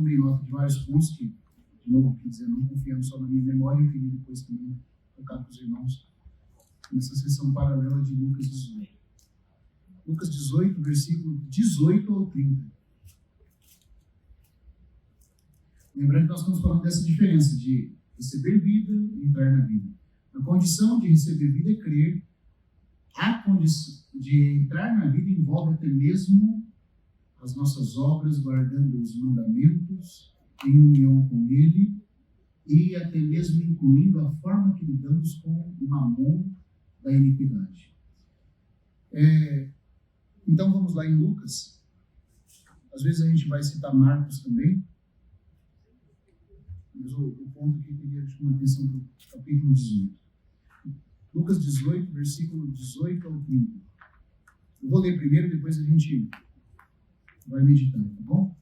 tomei nota de vários pontos que, de novo, quer dizer, não confiando só na minha memória, eu queria depois também tocar para os irmãos nessa sessão paralela de Lucas 18. Lucas 18, versículo 18 ao 30. Lembrando que nós estamos falando dessa diferença de receber vida e entrar na vida. A condição de receber vida é crer. A condição de entrar na vida envolve até mesmo as nossas obras, guardando os mandamentos, em união com Ele, e até mesmo incluindo a forma que lidamos com o mamon da iniquidade. Então vamos lá em Lucas. Às vezes a gente vai citar Marcos também, mas o ponto que eu queria chamar a atenção para o capítulo 18. Lucas 18, versículo 18 ao 30. Eu vou ler primeiro, depois a gente vai meditando, tá bom?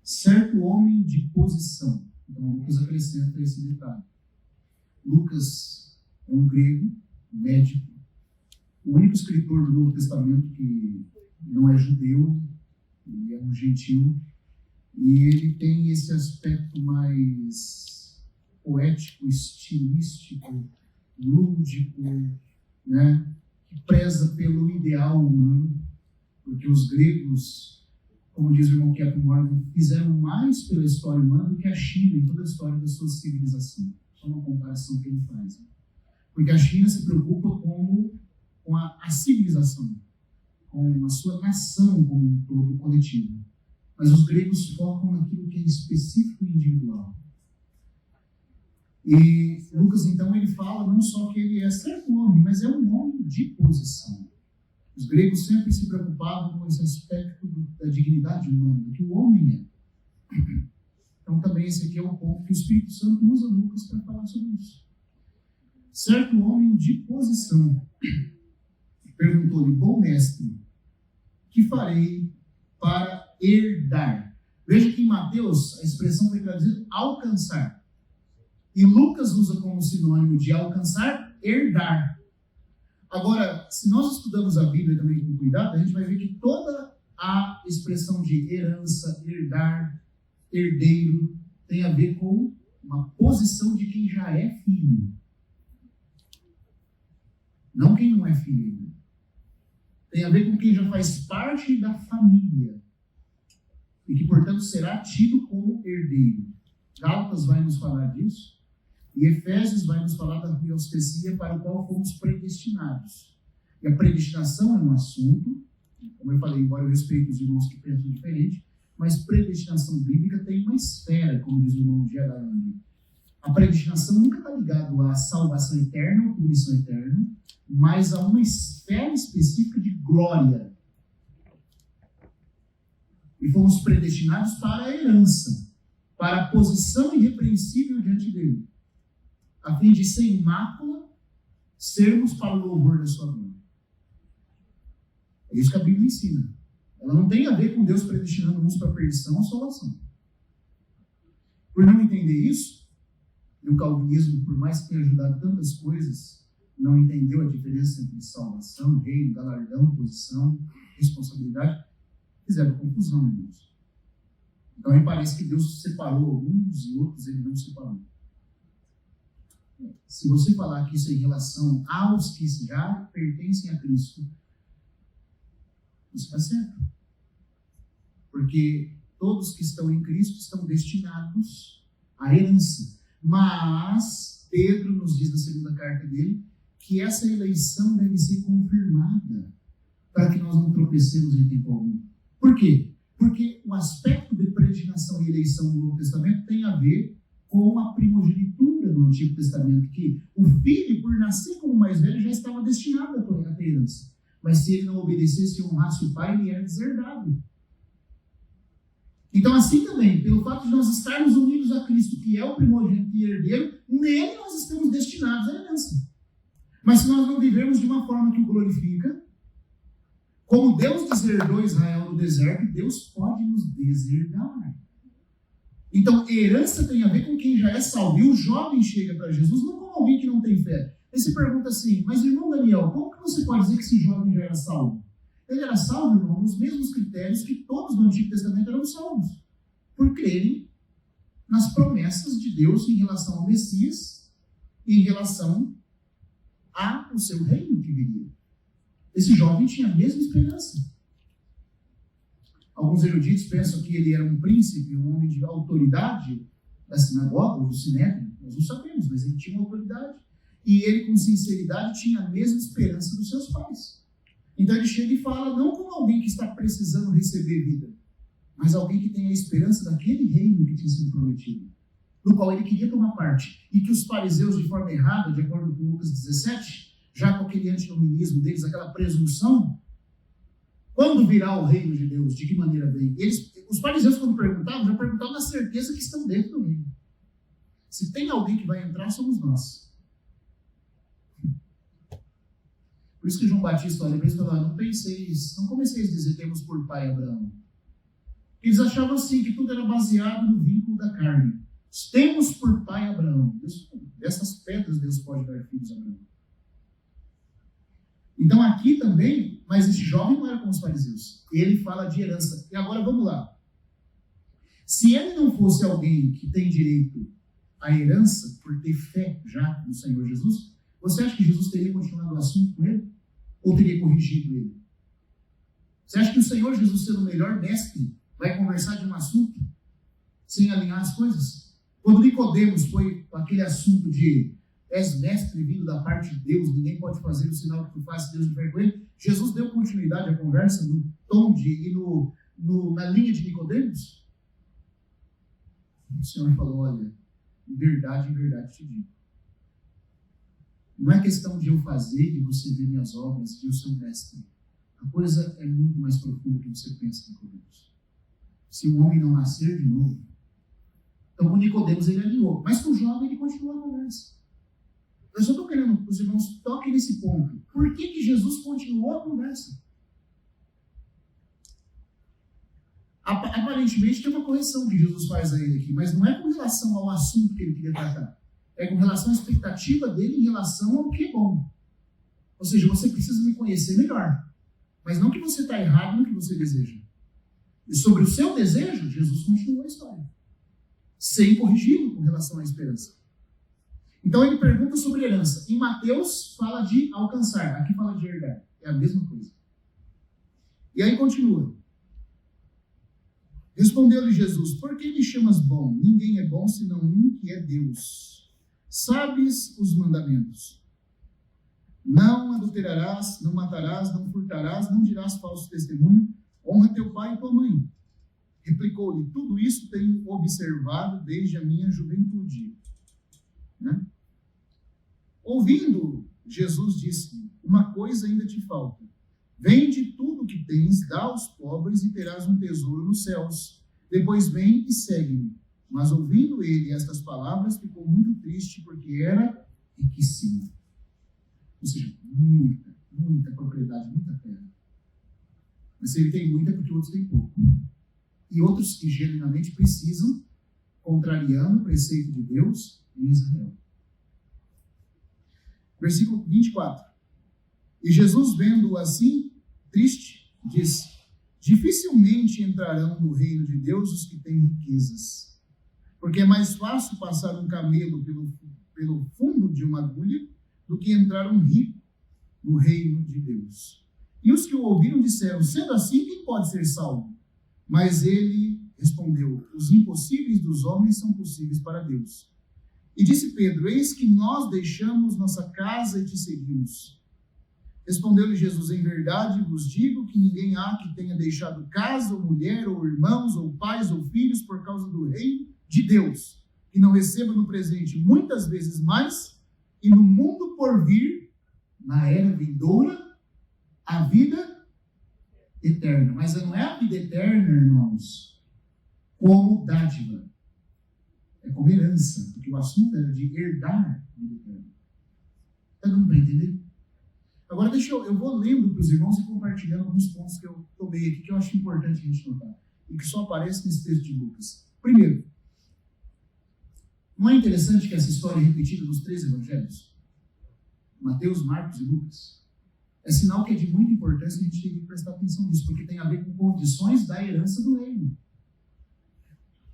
Certo homem de posição. Então, Lucas acrescenta esse detalhe. Lucas é um grego, médico, o único escritor do Novo Testamento que não é judeu, ele é um gentil, e ele tem esse aspecto mais poético, estilístico, lúdico, né, que preza pelo ideal humano, porque os gregos, como diz o irmão Kepler Morgan, fizeram mais pela história humana do que a China em toda a história da sua civilização. Só uma comparação que ele faz. Porque a China se preocupa com a civilização, com a sua nação como um todo coletivo. Mas os gregos focam naquilo que é específico e individual. E Lucas, então, ele fala não só que ele é certo homem, mas é um homem de posição. Os gregos sempre se preocupavam com esse aspecto da dignidade humana, do que o homem é. Então, também esse aqui é um ponto que o Espírito Santo usa Lucas para falar sobre isso. Certo homem de posição perguntou-lhe: bom mestre, que farei para herdar? Veja que em Mateus a expressão foi traduzida alcançar. E Lucas usa como sinônimo de alcançar, herdar. Agora, se nós estudamos a Bíblia também com cuidado, a gente vai ver que toda a expressão de herança, herdar, herdeiro, tem a ver com uma posição de quem já é filho. Não quem não é filho ainda. Tem a ver com quem já faz parte da família. E que, portanto, será tido como herdeiro. Gálatas vai nos falar disso. E Efésios vai nos falar da apostasia para o qual fomos predestinados. E a predestinação é um assunto, como eu falei, embora eu respeite os irmãos que pensam diferente, mas predestinação bíblica tem uma esfera, como diz o irmão Gerardo. A predestinação nunca está ligada à salvação eterna ou punição eterna, mas a uma esfera específica de glória. E fomos predestinados para a herança, para a posição irrepreensível diante dele, a fim de, sem mácula, sermos para o louvor da sua glória. É isso que a Bíblia ensina. Ela não tem a ver com Deus predestinando uns para a perdição ou salvação. Por não entender isso, e o calvinismo, por mais que tenha ajudado tantas coisas, não entendeu a diferença entre salvação, reino, galardão, posição, responsabilidade, fizeram confusão, irmãos. Então, me parece que Deus separou alguns e outros ele não separou. Se você falar que isso é em relação aos que já pertencem a Cristo, você está certo. Porque todos que estão em Cristo estão destinados à herança. Mas Pedro nos diz na segunda carta dele que essa eleição deve ser confirmada para que nós não tropecemos em tempo algum. Por quê? Porque o aspecto de predestinação e eleição no Novo Testamento tem a ver com a primogenitura no Antigo Testamento, que o filho, por nascer como mais velho, já estava destinado a ter herança. Mas se ele não obedecesse e honrasse o pai, ele era deserdado. Então, assim também, pelo fato de nós estarmos unidos a Cristo, que é o primogênito e herdeiro, nele nós estamos destinados à herança. Mas se nós não vivermos de uma forma que o glorifica, como Deus deserdou Israel no deserto, Deus pode nos deserdar. Então, herança tem a ver com quem já é salvo. E o jovem chega para Jesus não como alguém que não tem fé. Ele se pergunta assim, mas irmão Daniel, como que você pode dizer que esse jovem já era salvo? Ele era salvo, irmão, nos mesmos critérios que todos no Antigo Testamento eram salvos. Por crerem nas promessas de Deus em relação ao Messias e em relação ao seu reino que viria. Esse jovem tinha a mesma esperança. Alguns eruditos pensam que ele era um príncipe, um homem de autoridade da sinagoga ou do sinédrio. Nós não sabemos, mas ele tinha uma autoridade. E ele, com sinceridade, tinha a mesma esperança dos seus pais. Então ele chega e fala, não como alguém que está precisando receber vida, mas alguém que tem a esperança daquele reino que tinha sido prometido, no qual ele queria tomar parte. E que os fariseus, de forma errada, de acordo com Lucas 17, já com aquele antinominismo deles, aquela presunção, quando virá o reino de Deus? De que maneira vem? Os fariseus, quando perguntavam, já perguntavam na certeza que estão dentro do reino. Se tem alguém que vai entrar, somos nós. Por isso que João Batista olha para eles e fala, não comeceis a dizer temos por pai Abraão. Eles achavam assim, que tudo era baseado no vínculo da carne. Temos por pai Abraão. Dessas pedras Deus pode dar filhos a Abraão. Então aqui também, mas esse jovem não era como os fariseus. Ele fala de herança. E agora vamos lá. Se ele não fosse alguém que tem direito à herança, por ter fé já no Senhor Jesus, você acha que Jesus teria continuado o assunto com ele? Ou teria corrigido ele? Você acha que o Senhor Jesus, sendo o melhor mestre, vai conversar de um assunto sem alinhar as coisas? Quando Nicodemos foi aquele assunto de és mestre vindo da parte de Deus, ninguém pode fazer o sinal que tu fazes, Deus não com ele. Jesus deu continuidade à conversa no tom e na linha de Nicodemos. O Senhor falou, olha, em verdade te digo. Não é questão de eu fazer e você ver minhas obras e eu sou mestre. A coisa é muito mais profunda do que você pensa, Nicodemos. Se o homem não nascer de novo, então o Nicodemos ele alinhou, mas com o jovem ele continua a conversa. Eu só estou querendo que os irmãos toquem nesse ponto. Por que Jesus continuou a conversa? Aparentemente tem uma correção que Jesus faz a ele aqui, mas não é com relação ao assunto que ele queria tratar. É com relação à expectativa dele em relação ao que é bom. Ou seja, você precisa me conhecer melhor. Mas não que você está errado no que você deseja. E sobre o seu desejo, Jesus continuou a história. Sem corrigi-lo com relação à esperança. Então ele pergunta sobre herança. Em Mateus fala de alcançar. Aqui fala de herdar. É a mesma coisa. E aí continua. Respondeu-lhe Jesus, por que me chamas bom? Ninguém é bom senão um que é Deus. Sabes os mandamentos. Não adulterarás, não matarás, não furtarás, não dirás falso testemunho, honra teu pai e tua mãe. Replicou-lhe, tudo isso tenho observado desde a minha juventude. Né? Ouvindo, Jesus disse, uma coisa ainda te falta. Vende tudo o que tens, dá aos pobres e terás um tesouro nos céus. Depois vem e segue-me. Mas ouvindo ele estas palavras, ficou muito triste porque era riquíssimo. Ou seja, muita propriedade, muita terra. Mas se ele tem muita é porque outros têm pouco. E outros que genuinamente precisam, contrariando o preceito de Deus em Israel. Versículo 24. E Jesus, vendo-o assim, triste, disse, dificilmente entrarão no reino de Deus os que têm riquezas. Porque é mais fácil passar um camelo pelo fundo de uma agulha do que entrar um rico no reino de Deus. E os que o ouviram disseram, sendo assim, quem pode ser salvo? Mas ele respondeu, os impossíveis dos homens são possíveis para Deus. E disse Pedro, eis que nós deixamos nossa casa e te seguimos. Respondeu-lhe Jesus, em verdade vos digo que ninguém há que tenha deixado casa, ou mulher, ou irmãos, ou pais, ou filhos, por causa do reino de Deus, que não receba no presente muitas vezes mais, e no mundo por vir, na era vindoura, a vida eterna. Mas não é a vida eterna, irmãos, como dádiva. É como herança, porque o assunto era de herdar a vida eterna. Está dando para entender? Agora eu vou lendo para os irmãos e compartilhando alguns pontos que eu tomei aqui, que eu acho importante a gente notar, e que só aparece nesse texto de Lucas. Primeiro, Não é interessante que essa história é repetida nos 3 evangelhos? Mateus, Marcos e Lucas. É sinal que é de muita importância que a gente tem que prestar atenção nisso, porque tem a ver com condições da herança do reino.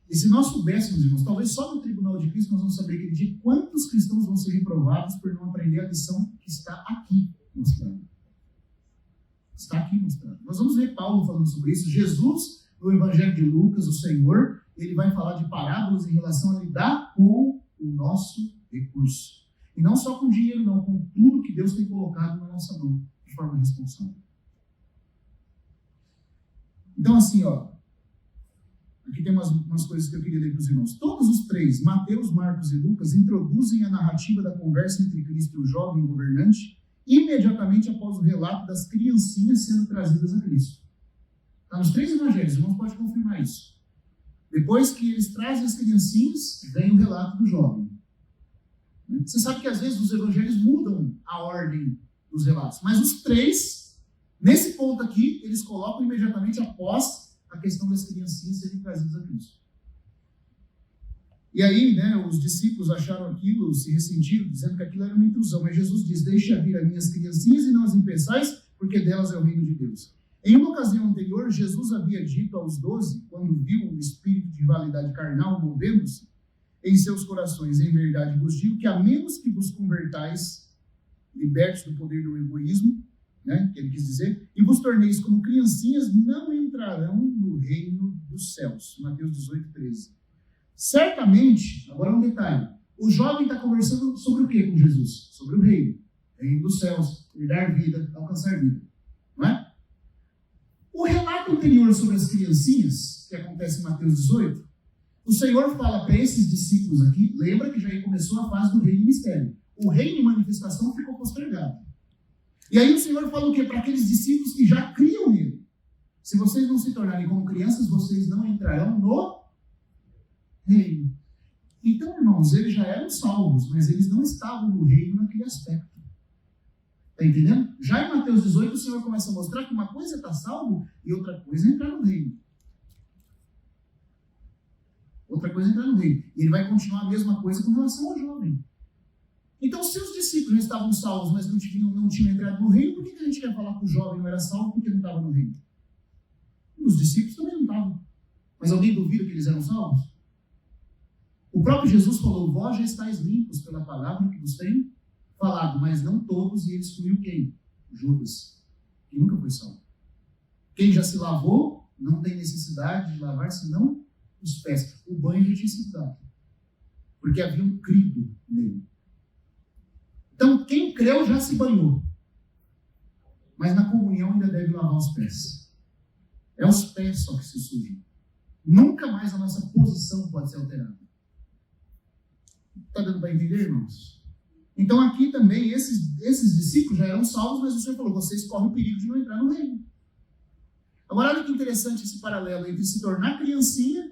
E se nós soubéssemos, irmãos, talvez só no tribunal de Cristo nós vamos saber aquele dia quantos cristãos vão ser reprovados por não aprender a lição que está aqui mostrada. Está aqui mostrado. Nós vamos ver Paulo falando sobre isso. Jesus, no Evangelho de Lucas, o Senhor, ele vai falar de parábolas em relação a lidar com o nosso recurso. E não só com dinheiro, não, com tudo que Deus tem colocado na nossa mão, de forma responsável. Então, assim, aqui tem umas coisas que eu queria ler para os irmãos. Todos os 3, Mateus, Marcos e Lucas, introduzem a narrativa da conversa entre Cristo e o jovem governante imediatamente após o relato das criancinhas sendo trazidas a Cristo. Está nos 3 evangelhos, os irmãos podem confirmar isso. Depois que eles trazem as criancinhas, vem o relato do jovem. Você sabe que às vezes os evangelhos mudam a ordem dos relatos, mas os 3, nesse ponto aqui, eles colocam imediatamente após a questão das criancinhas serem trazidas a Cristo. E aí, os discípulos acharam aquilo, se ressentiram, dizendo que aquilo era uma intrusão. Mas Jesus diz, deixa vir as minhas criancinhas e não as impeçais, porque delas é o reino de Deus. Em uma ocasião anterior, Jesus havia dito aos 12, quando viu o espírito de rivalidade carnal movendo-se em seus corações, em verdade vos digo que a menos que vos convertais, libertos do poder do egoísmo, que ele quis dizer, e vos torneis como criancinhas, não entrarão no reino dos céus. Mateus 18, 13. Certamente, agora um detalhe, o jovem está conversando sobre o que com Jesus? Sobre o reino dos céus, herdar vida, alcançar vida, não é? O relato anterior sobre as criancinhas, que acontece em Mateus 18, o Senhor fala para esses discípulos aqui, lembra que já começou a fase do reino e mistério. O reino e manifestação ficou postergado. E aí o Senhor fala o quê? Para aqueles discípulos que já criam nele. Se vocês não se tornarem como crianças, vocês não entrarão no reino. Então, irmãos, eles já eram salvos, mas eles não estavam no reino naquele aspecto. Está entendendo? Já em Mateus 18, o Senhor começa a mostrar que uma coisa é estar salvo e outra coisa é entrar no reino. Outra coisa é entrar no reino. E ele vai continuar a mesma coisa com relação ao jovem. Então, se os discípulos não estavam salvos, mas não tinham entrado no reino, por que a gente quer falar que o jovem não era salvo porque não estava no reino? Os discípulos também não estavam. Mas alguém duvida que eles eram salvos? O próprio Jesus falou, vós já estáis limpos pela palavra que vos tenho falado, mas não todos, e ele excluiu quem? Judas, que nunca foi salvo. Quem já se lavou, não tem necessidade de lavar, senão os pés. O banho já tinha sido dado, porque haviam crido nele. Então, quem creu já se banhou, mas na comunhão ainda deve lavar os pés. É os pés só que se sujam. Nunca mais a nossa posição pode ser alterada. Está dando para entender, irmãos? Então aqui também, esses discípulos já eram salvos, mas o Senhor falou, vocês correm o perigo de não entrar no reino. Agora olha que interessante esse paralelo entre se tornar criancinha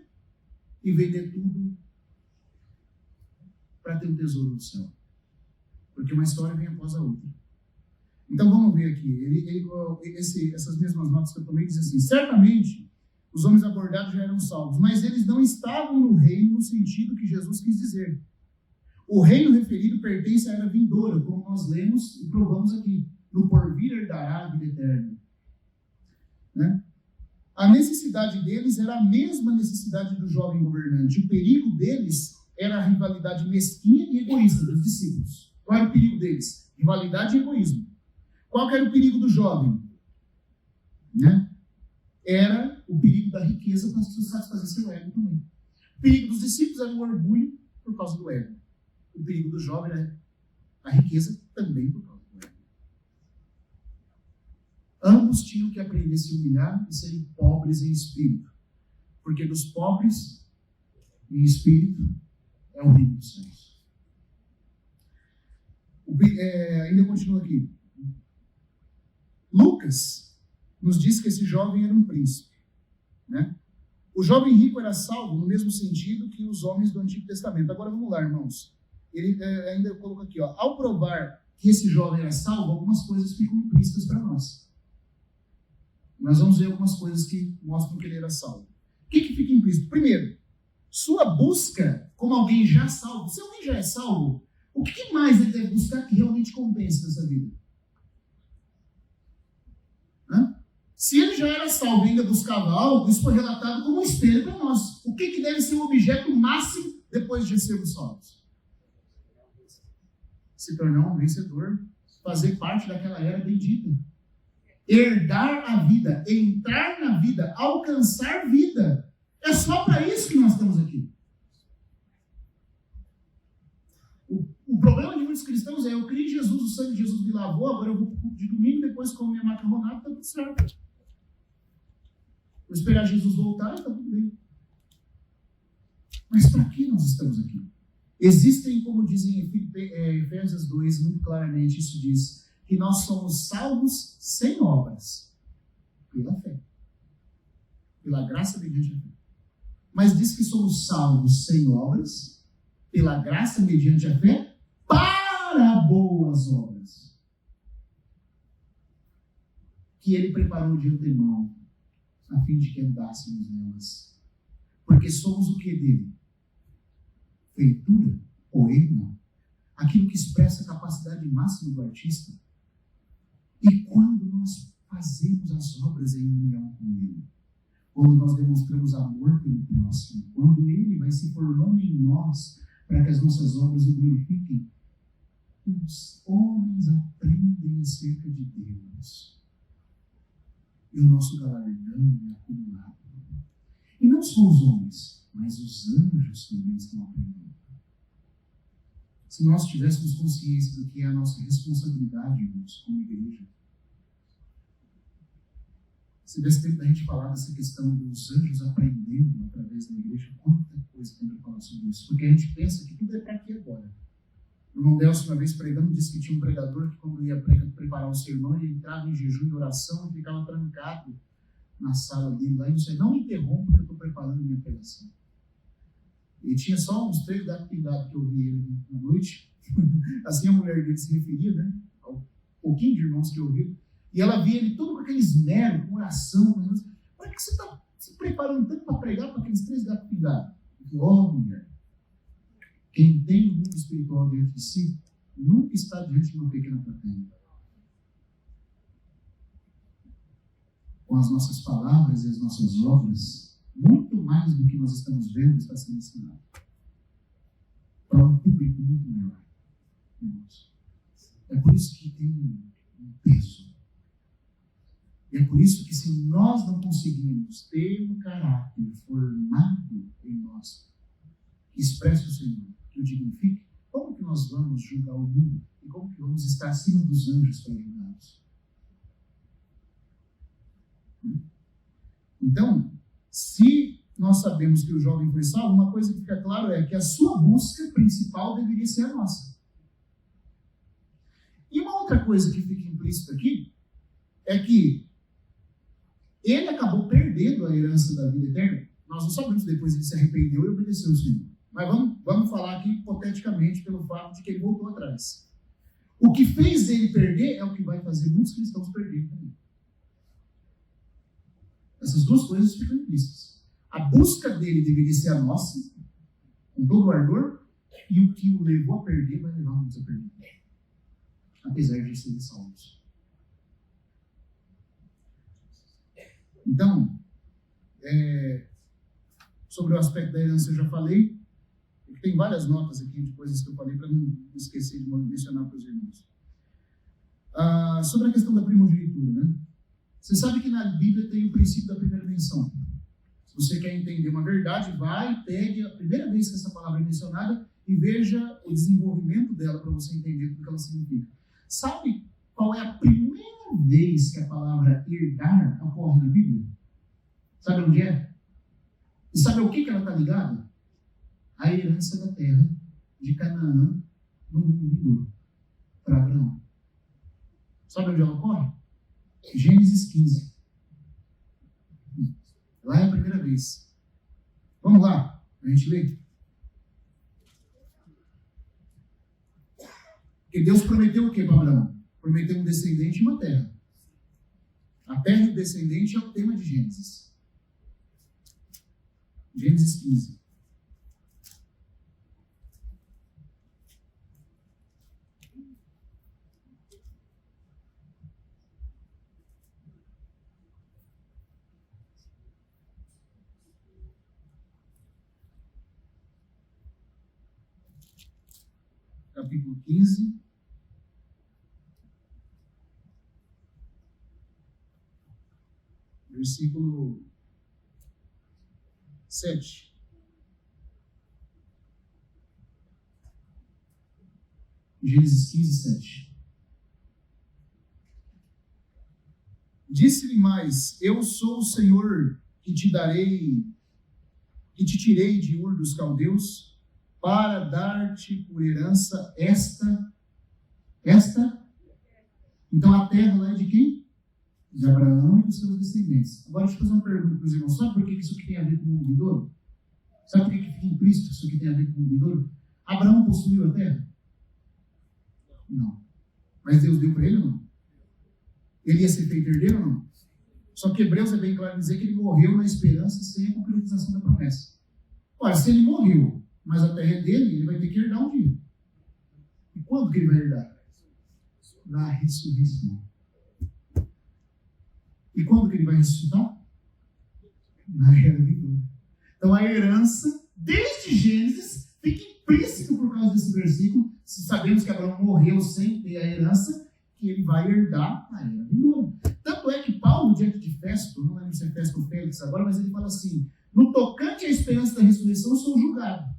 e vender tudo para ter um tesouro do céu. Porque uma história vem após a outra. Então vamos ver aqui, essas mesmas notas que eu tomei, dizem assim, certamente os homens abordados já eram salvos, mas eles não estavam no reino no sentido que Jesus quis dizer. O reino referido pertence à era vindoura, como nós lemos e provamos aqui. No porvir herdará a vida eterna. A necessidade deles era a mesma necessidade do jovem governante. O perigo deles era a rivalidade mesquinha e egoísta dos discípulos. Qual era o perigo deles? Rivalidade e egoísmo. Qual era o perigo do jovem? Era o perigo da riqueza para satisfazer seu ego também. O perigo dos discípulos era o orgulho por causa do ego. O perigo do jovem é a riqueza também por causa do ego. Ambos tinham que aprender a se humilhar e serem pobres em espírito. Porque dos pobres em espírito é o reino dos céus. Ainda continua aqui. Lucas nos diz que esse jovem era um príncipe. O jovem rico era salvo no mesmo sentido que os homens do Antigo Testamento. Agora vamos lá, irmãos. Ele ainda coloca aqui, ao provar que esse jovem era salvo, algumas coisas ficam implícitas para nós. Nós vamos ver algumas coisas que mostram que ele era salvo. O que fica implícito? Primeiro, Sua busca como alguém já salvo. Se alguém já é salvo, o que mais ele deve buscar que realmente compense nessa vida? Hã? Se ele já era salvo e ainda buscava algo, isso foi relatado como um espelho para nós. O que deve ser o objeto máximo depois de sermos salvos? Se tornar um vencedor, fazer parte daquela era bendita. Herdar a vida, entrar na vida, alcançar vida. É só para isso que nós estamos aqui. O problema de muitos cristãos é: eu criei em Jesus, o sangue de Jesus me lavou, agora eu vou de domingo, depois como minha macarronada, está tudo certo. Vou esperar Jesus voltar e está tudo bem. Mas para que nós estamos aqui? Existem, como dizem em Efésios 2, muito claramente, isso diz que nós somos salvos sem obras, pela fé, pela graça mediante a fé. Mas diz que somos salvos sem obras, pela graça mediante a fé, para boas obras, que ele preparou de antemão, a fim de que andássemos nelas. Porque somos o que dele? Feitura, poema, aquilo que expressa a capacidade máxima do artista. E quando nós fazemos as obras em união com ele, quando nós demonstramos amor pelo próximo, quando ele vai se formando em nós para que as nossas obras o glorifiquem, os homens aprendem acerca de Deus. E o nosso galardão é acumulado. E não só os homens, mas os anjos também estão aprendendo. Se nós tivéssemos consciência do que é a nossa responsabilidade, irmãos, como igreja, se desse tempo da gente falar dessa questão dos anjos aprendendo através da igreja, quanta coisa tem para falar sobre isso. Porque a gente pensa que tudo é para aqui agora. O irmão Delcio, uma vez pregando, disse que tinha um pregador que, quando ia preparar o sermão, ele entrava em jejum e oração e ficava trancado na sala dele lá e disse: não me interrompa, porque eu estou preparando a minha pregação. E tinha só uns 3 gatos pingados que eu vi ele na noite. Assim a mulher dele se referia, né? Ao pouquinho de irmãos que eu vi. E ela via ele todo com aquele esmero, com oração. Por que você está se preparando tanto para pregar para aqueles 3 gatos pingados? Ó, mulher, quem tem o mundo espiritual dentro de si nunca está diante de uma pequena plateia. Com as nossas palavras e as nossas obras, muito mais do que nós estamos vendo está sendo ensinado para um público muito maior. É por isso que tem um peso. E é por isso que, se nós não conseguirmos ter um caráter formado em nós, que expresse o Senhor, que o dignifique, como que nós vamos julgar o mundo? E como que vamos estar acima dos anjos para julgá-los? Então, se nós sabemos que o jovem foi salvo, uma coisa que fica claro é que a sua busca principal deveria ser a nossa. E uma outra coisa que fica implícita aqui é que ele acabou perdendo a herança da vida eterna. Nós não sabemos, depois ele se arrependeu e obedeceu ao Senhor. Mas vamos falar aqui hipoteticamente pelo fato de que ele voltou atrás. O que fez ele perder é o que vai fazer muitos cristãos perderem também. Essas duas coisas ficam implícitas. A busca dele deveria ser a nossa, com todo o ardor, e o que o levou a perder vai levar muitos a perder. Apesar de serem salvos. Então, sobre o aspecto da herança eu já falei. Tem várias notas aqui de coisas que eu falei para não esquecer de mencionar para os irmãos. Sobre a questão da primogenitura, né? Você sabe que na Bíblia tem o princípio da primeira menção. Se você quer entender uma verdade, vai, pegue a primeira vez que essa palavra é mencionada e veja o desenvolvimento dela para você entender o que ela significa. Sabe qual é a primeira vez que a palavra herdar ocorre na Bíblia? Sabe onde é? E sabe ao que ela está ligada? A herança da terra de Canaã no mundo vindouro para Abraão. Sabe onde ela ocorre? Gênesis 15. Lá é a primeira vez. Vamos lá, a gente lê. Porque Deus prometeu o que para Abraão? Prometeu um descendente e uma terra. A terra e o descendente é o tema de Gênesis. Gênesis 15. capítulo 15. Versículo 7. Gênesis 15, 7. Disse-lhe mais: Eu sou o Senhor que te tirei de Ur dos Caldeus, para dar-te por herança esta. Então a terra lá é de quem? De Abraão e dos seus descendentes. Agora deixa eu fazer uma pergunta para os irmãos. Sabe por que isso aqui tem a ver com o mundo vindouro? Sabe por que fica implícito que isso aqui tem a ver com o mundo vindouro? Abraão possuiu a terra? Não. Mas Deus deu para ele ou não? Ele ia ser feito herdeiro ou não? Só que Hebreus é bem claro em dizer que ele morreu na esperança sem a concretização da promessa. Ora, se ele morreu, mas a terra é dele, ele vai ter que herdar um dia. E quando que ele vai herdar? Na ressurreição. E quando que ele vai ressuscitar? Na era vindoura. Então a herança, desde Gênesis, fica implícito por causa desse versículo. Se sabemos que Abraão morreu sem ter a herança, que ele vai herdar a era vindoura. Tanto é que Paulo, diante de Festo, não lembro se é Festo ou Félix agora, mas ele fala assim: no tocante à esperança da ressurreição, eu sou julgado.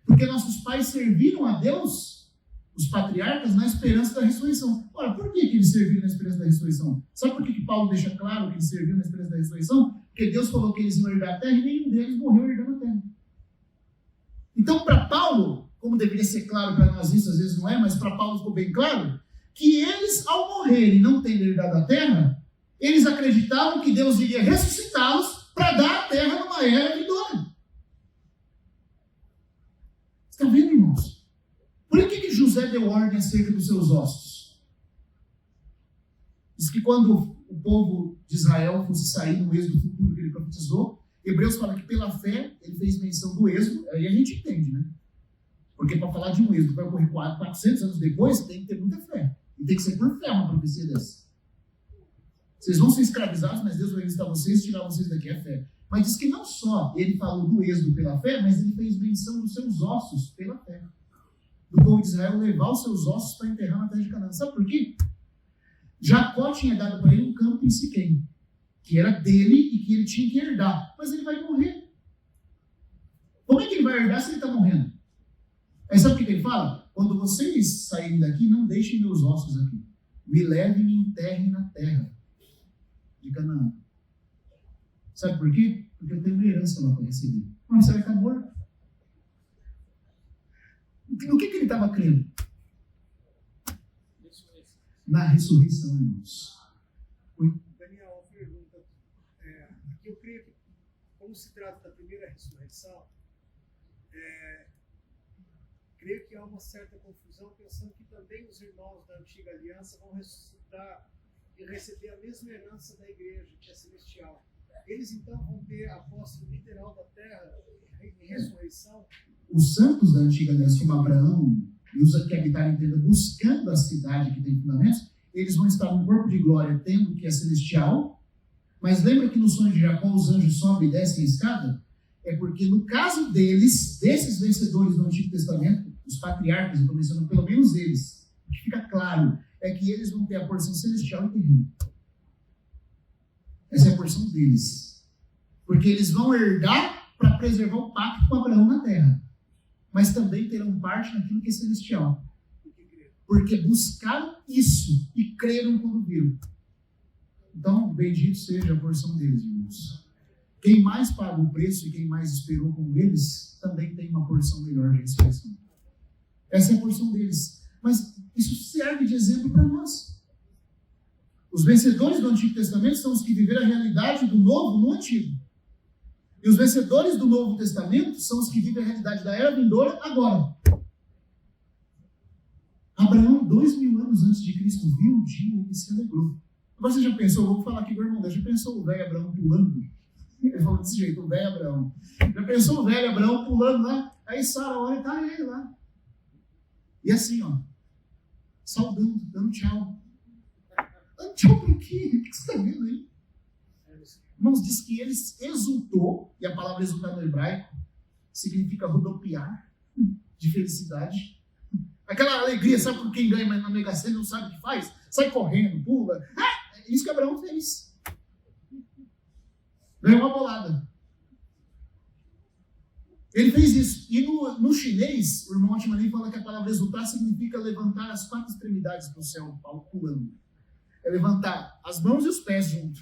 Porque nossos pais serviram a Deus, os patriarcas, na esperança da ressurreição. Ora, por que eles serviram na esperança da ressurreição? Sabe por que Paulo deixa claro que eles serviram na esperança da ressurreição? Porque Deus falou que eles iam herdar a terra e nenhum deles morreu herdando a terra. Então, para Paulo, como deveria ser claro para nós isso, às vezes não é, mas para Paulo ficou bem claro, que eles, ao morrerem e não terem herdado a terra, eles acreditavam que Deus iria ressuscitá-los para dar a terra numa era vindoura. Está vendo, irmãos? Por que José deu ordem acerca dos seus ossos? Diz que quando o povo de Israel fosse sair no êxodo futuro que ele profetizou, Hebreus fala que pela fé ele fez menção do êxodo, aí a gente entende, né? Porque para falar de um êxodo que vai ocorrer 400 anos depois, tem que ter muita fé. E tem que ser por fé uma profecia dessa. Vocês vão ser escravizados, mas Deus vai visitar vocês e tirar vocês daqui, é fé. Mas diz que não só ele falou do êxodo pela fé, mas ele fez menção dos seus ossos pela fé. Do povo de Israel levar os seus ossos para enterrar na terra de Canaã. Sabe por quê? Jacó tinha dado para ele um campo em Siquém, que era dele e que ele tinha que herdar. Mas ele vai morrer. Como é que ele vai herdar se ele está morrendo? Aí sabe o que ele fala? Quando vocês saírem daqui, não deixem meus ossos aqui. Me levem e me enterrem na terra de Canaã. Sabe por quê? Porque eu tenho uma herança lá para receber. Mas você vai estar morto. No que ele estava crendo? Na ressurreição, irmãos. Daniel, uma pergunta. Aqui eu creio que, como se trata da primeira ressurreição, creio que há uma certa confusão, pensando que também os irmãos da antiga aliança vão ressuscitar e receber a mesma herança da igreja, que é celestial. Eles então vão ter a posse literal da terra em ressurreição. Os santos da antiga aliança, como Abraão e os que habitaram em tenda, buscando a cidade que tem fundamentos, eles vão estar num corpo de glória, tendo que é celestial. Mas lembra que no sonho de Jacó os anjos sobem e descem a escada? É porque no caso deles, desses vencedores do Antigo Testamento, os patriarcas, eu estou mencionando pelo menos eles, o que fica claro é que eles vão ter a porção celestial e terrena. Essa é a porção deles. Porque eles vão herdar para preservar o pacto com Abraão na terra. Mas também terão parte naquilo que é celestial. Porque buscaram isso e creram quando viram. Então, bendito seja a porção deles, irmãos. Quem mais paga o preço e quem mais esperou como eles, também tem uma porção melhor de ressurreição. Essa é a porção deles. Mas isso serve de exemplo para nós. Os vencedores do Antigo Testamento são os que viveram a realidade do Novo no Antigo. E os vencedores do Novo Testamento são os que vivem a realidade da era vindoura agora. Abraão, 2000 anos antes de Cristo, viu o dia e se alegrou. Agora você já pensou, vou falar aqui com o irmão, já pensou o velho Abraão pulando? Ele falou desse jeito, o velho Abraão. Já pensou o velho Abraão pulando lá? Aí Sara olha e está ele lá. E assim, ó, saudando, dando tchau. Dando tchau para quê? O que você está vendo aí? Irmãos, diz que ele exultou, e a palavra exultar no hebraico significa rodopiar de felicidade. Aquela alegria, sabe por quem ganha, mas na Mega Sena não sabe o que faz? Sai correndo, pula. É isso que Abraão fez. Ganhou uma bolada. Ele fez isso. E no chinês, o irmão Atmanei fala que a palavra exultar significa levantar as 4 extremidades para o céu, pulando. É levantar as mãos e os pés junto,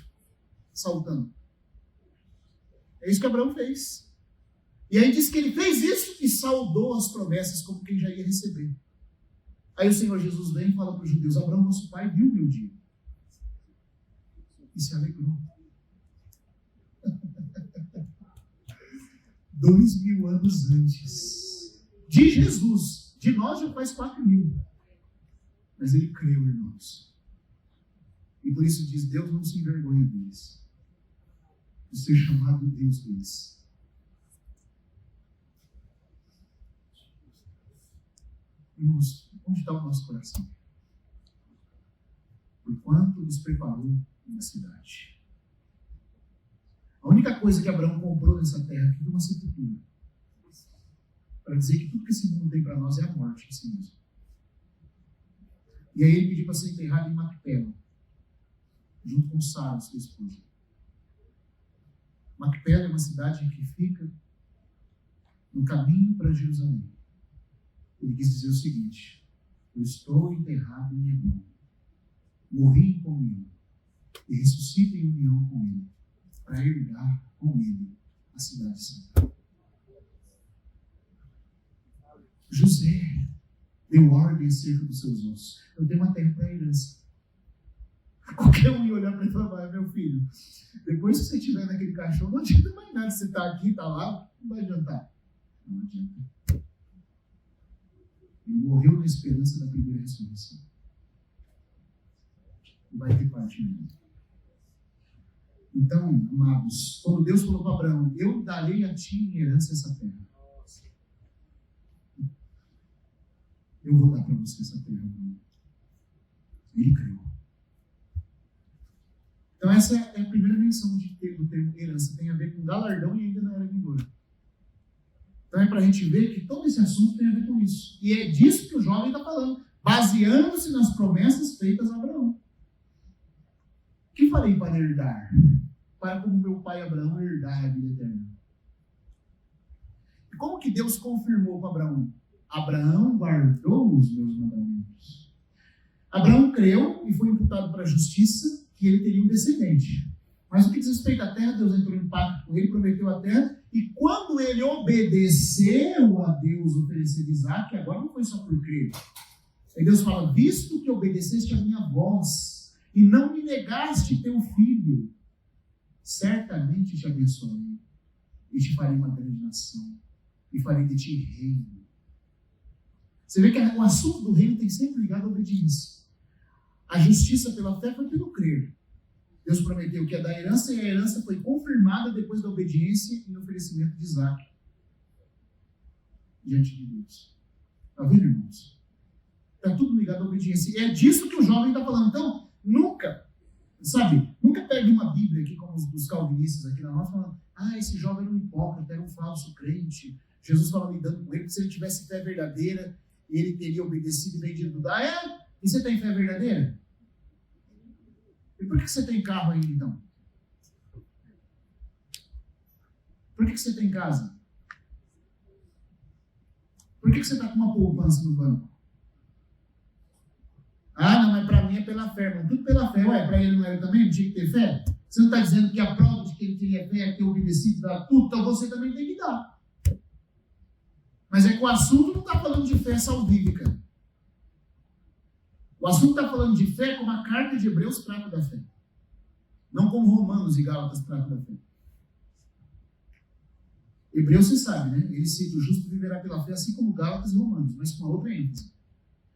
saltando. É isso que Abraão fez. E aí diz que ele fez isso e saudou as promessas como quem já ia receber. Aí o Senhor Jesus vem e fala para os judeus: Abraão, nosso pai, viu o meu dia. E se alegrou. 2000 anos antes de Jesus. De nós já faz 4000. Mas ele creu, irmãos. E por isso diz: Deus não se envergonha deles, de ser chamado Deus deles. Irmãos, onde está o nosso coração? Porquanto nos preparou uma cidade. A única coisa que Abraão comprou nessa terra foi uma sepultura. Para dizer que tudo que esse mundo tem para nós é a morte em si mesmo. E aí ele pediu para ser enterrado em Macpela, junto com Sara, sua esposa. Macpela é uma cidade que fica no caminho para Jerusalém. Ele quis dizer o seguinte: eu estou enterrado em Hebron, morri em comunhão e ressuscito em união com ele, para herdar com ele a cidade santa. José deu ordem acerca dos seus ossos. Eu tenho uma terra para herança. Qualquer um ia olhar para ele e falar: meu filho, depois que você estiver naquele caixão, não adianta mais nada. Você está aqui, está lá, não vai adiantar. Não adianta. Ele morreu na esperança da primeira ressurreição. E vai ter parte nele. Então, amados, quando Deus falou para Abraão: eu darei a ti em herança essa terra. Eu vou dar para você essa terra. Ele creu. Então essa é a primeira menção do termo herança. Tem a ver com galardão e ainda na era vindoura. Então é para a gente ver que todo esse assunto tem a ver com isso. E é disso que o jovem está falando, baseando-se nas promessas feitas a Abraão. O que farei para herdar? Para como meu pai Abraão herdar a vida eterna. E como que Deus confirmou para Abraão? Abraão guardou os meus mandamentos. Abraão creu e foi imputado para a justiça que ele teria um descendente. Mas no que diz respeito à terra, Deus entrou em pacto com ele, prometeu a terra, e quando ele obedeceu a Deus oferecer Isaac, agora não foi só por crer. Aí Deus fala: visto que obedeceste a minha voz e não me negaste teu filho, certamente te abençoarei e te farei uma grande nação e farei de ti reino. Você vê que o assunto do reino tem sempre ligado à obediência. A justiça pela fé foi pelo crer. Deus prometeu que ia dar herança, e a herança foi confirmada depois da obediência e no oferecimento de Isaac diante de Deus. Está vendo, irmãos? Está tudo ligado à obediência. E é disso que o jovem está falando. Então, nunca pegue uma Bíblia aqui, como os calvinistas aqui na nossa, falando: esse jovem era um hipócrita, era um falso crente. Jesus estava lidando com ele, porque se ele tivesse fé verdadeira, ele teria obedecido e vendido tudo. E você tem fé verdadeira? E por que você tem carro ainda, então? Por que você tem casa? Por que você está com uma poupança no banco? Não, mas para mim é pela fé, irmão. Tudo pela fé. Para ele não era também? Não tinha que ter fé? Você não está dizendo que a prova de que ele teria fé é ter obedecido, dar tudo, então você também tem que dar. Mas é que o assunto não está falando de fé salvífica. O assunto está falando de fé como a carta de Hebreus trata da fé. Não como Romanos e Gálatas tratam da fé. Hebreus, você sabe, né? Ele cita: o justo viverá pela fé, assim como Gálatas e Romanos, mas com uma outra ênfase.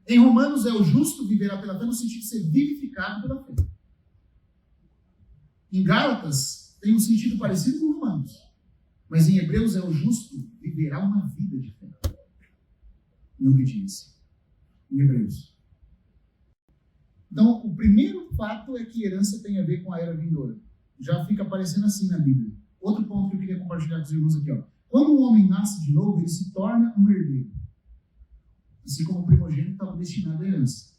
Em Romanos é o justo viverá pela fé no sentido de ser vivificado pela fé. Em Gálatas tem um sentido parecido com Romanos. Mas em Hebreus é o justo viverá uma vida de fé. Em obediência. Em Hebreus. Então, o primeiro fato é que herança tem a ver com a era vindoura. Já fica aparecendo assim na Bíblia. Outro ponto que eu queria compartilhar com os irmãos aqui. Quando um homem nasce de novo, ele se torna um herdeiro. assim como o primogênito estava destinado à herança.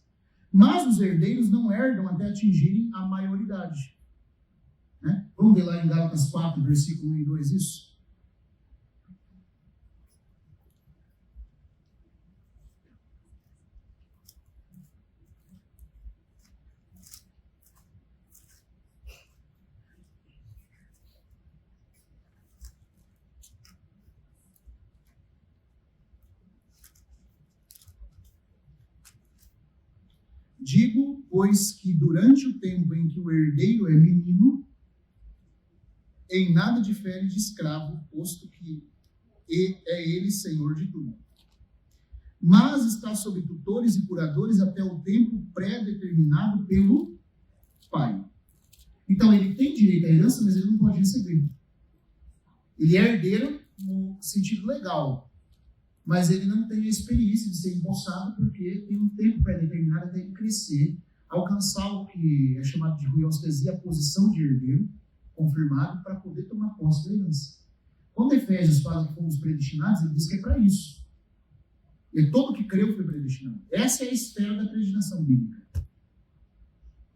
Mas os herdeiros não herdam até atingirem a maioridade. Né? Vamos ver lá em Gálatas 4, versículo 1 e 2 isso? Digo, pois, que durante o tempo em que o herdeiro é menino, em nada difere de escravo, posto que é ele senhor de tudo. Mas está sob tutores e curadores até o tempo pré-determinado pelo pai. Então, ele tem direito à herança, mas ele não pode receber. Ele é herdeiro no sentido legal, mas ele não tem a experiência de ser empossado porque tem um tempo pré-determinado até ele crescer, alcançar o que é chamado de ruiostesia, a posição de herdeiro, confirmado, para poder tomar posse da herança. Quando Efésios fala que fomos predestinados, ele diz que é para isso. E todo que creu foi predestinado. Essa é a esfera da predestinação bíblica.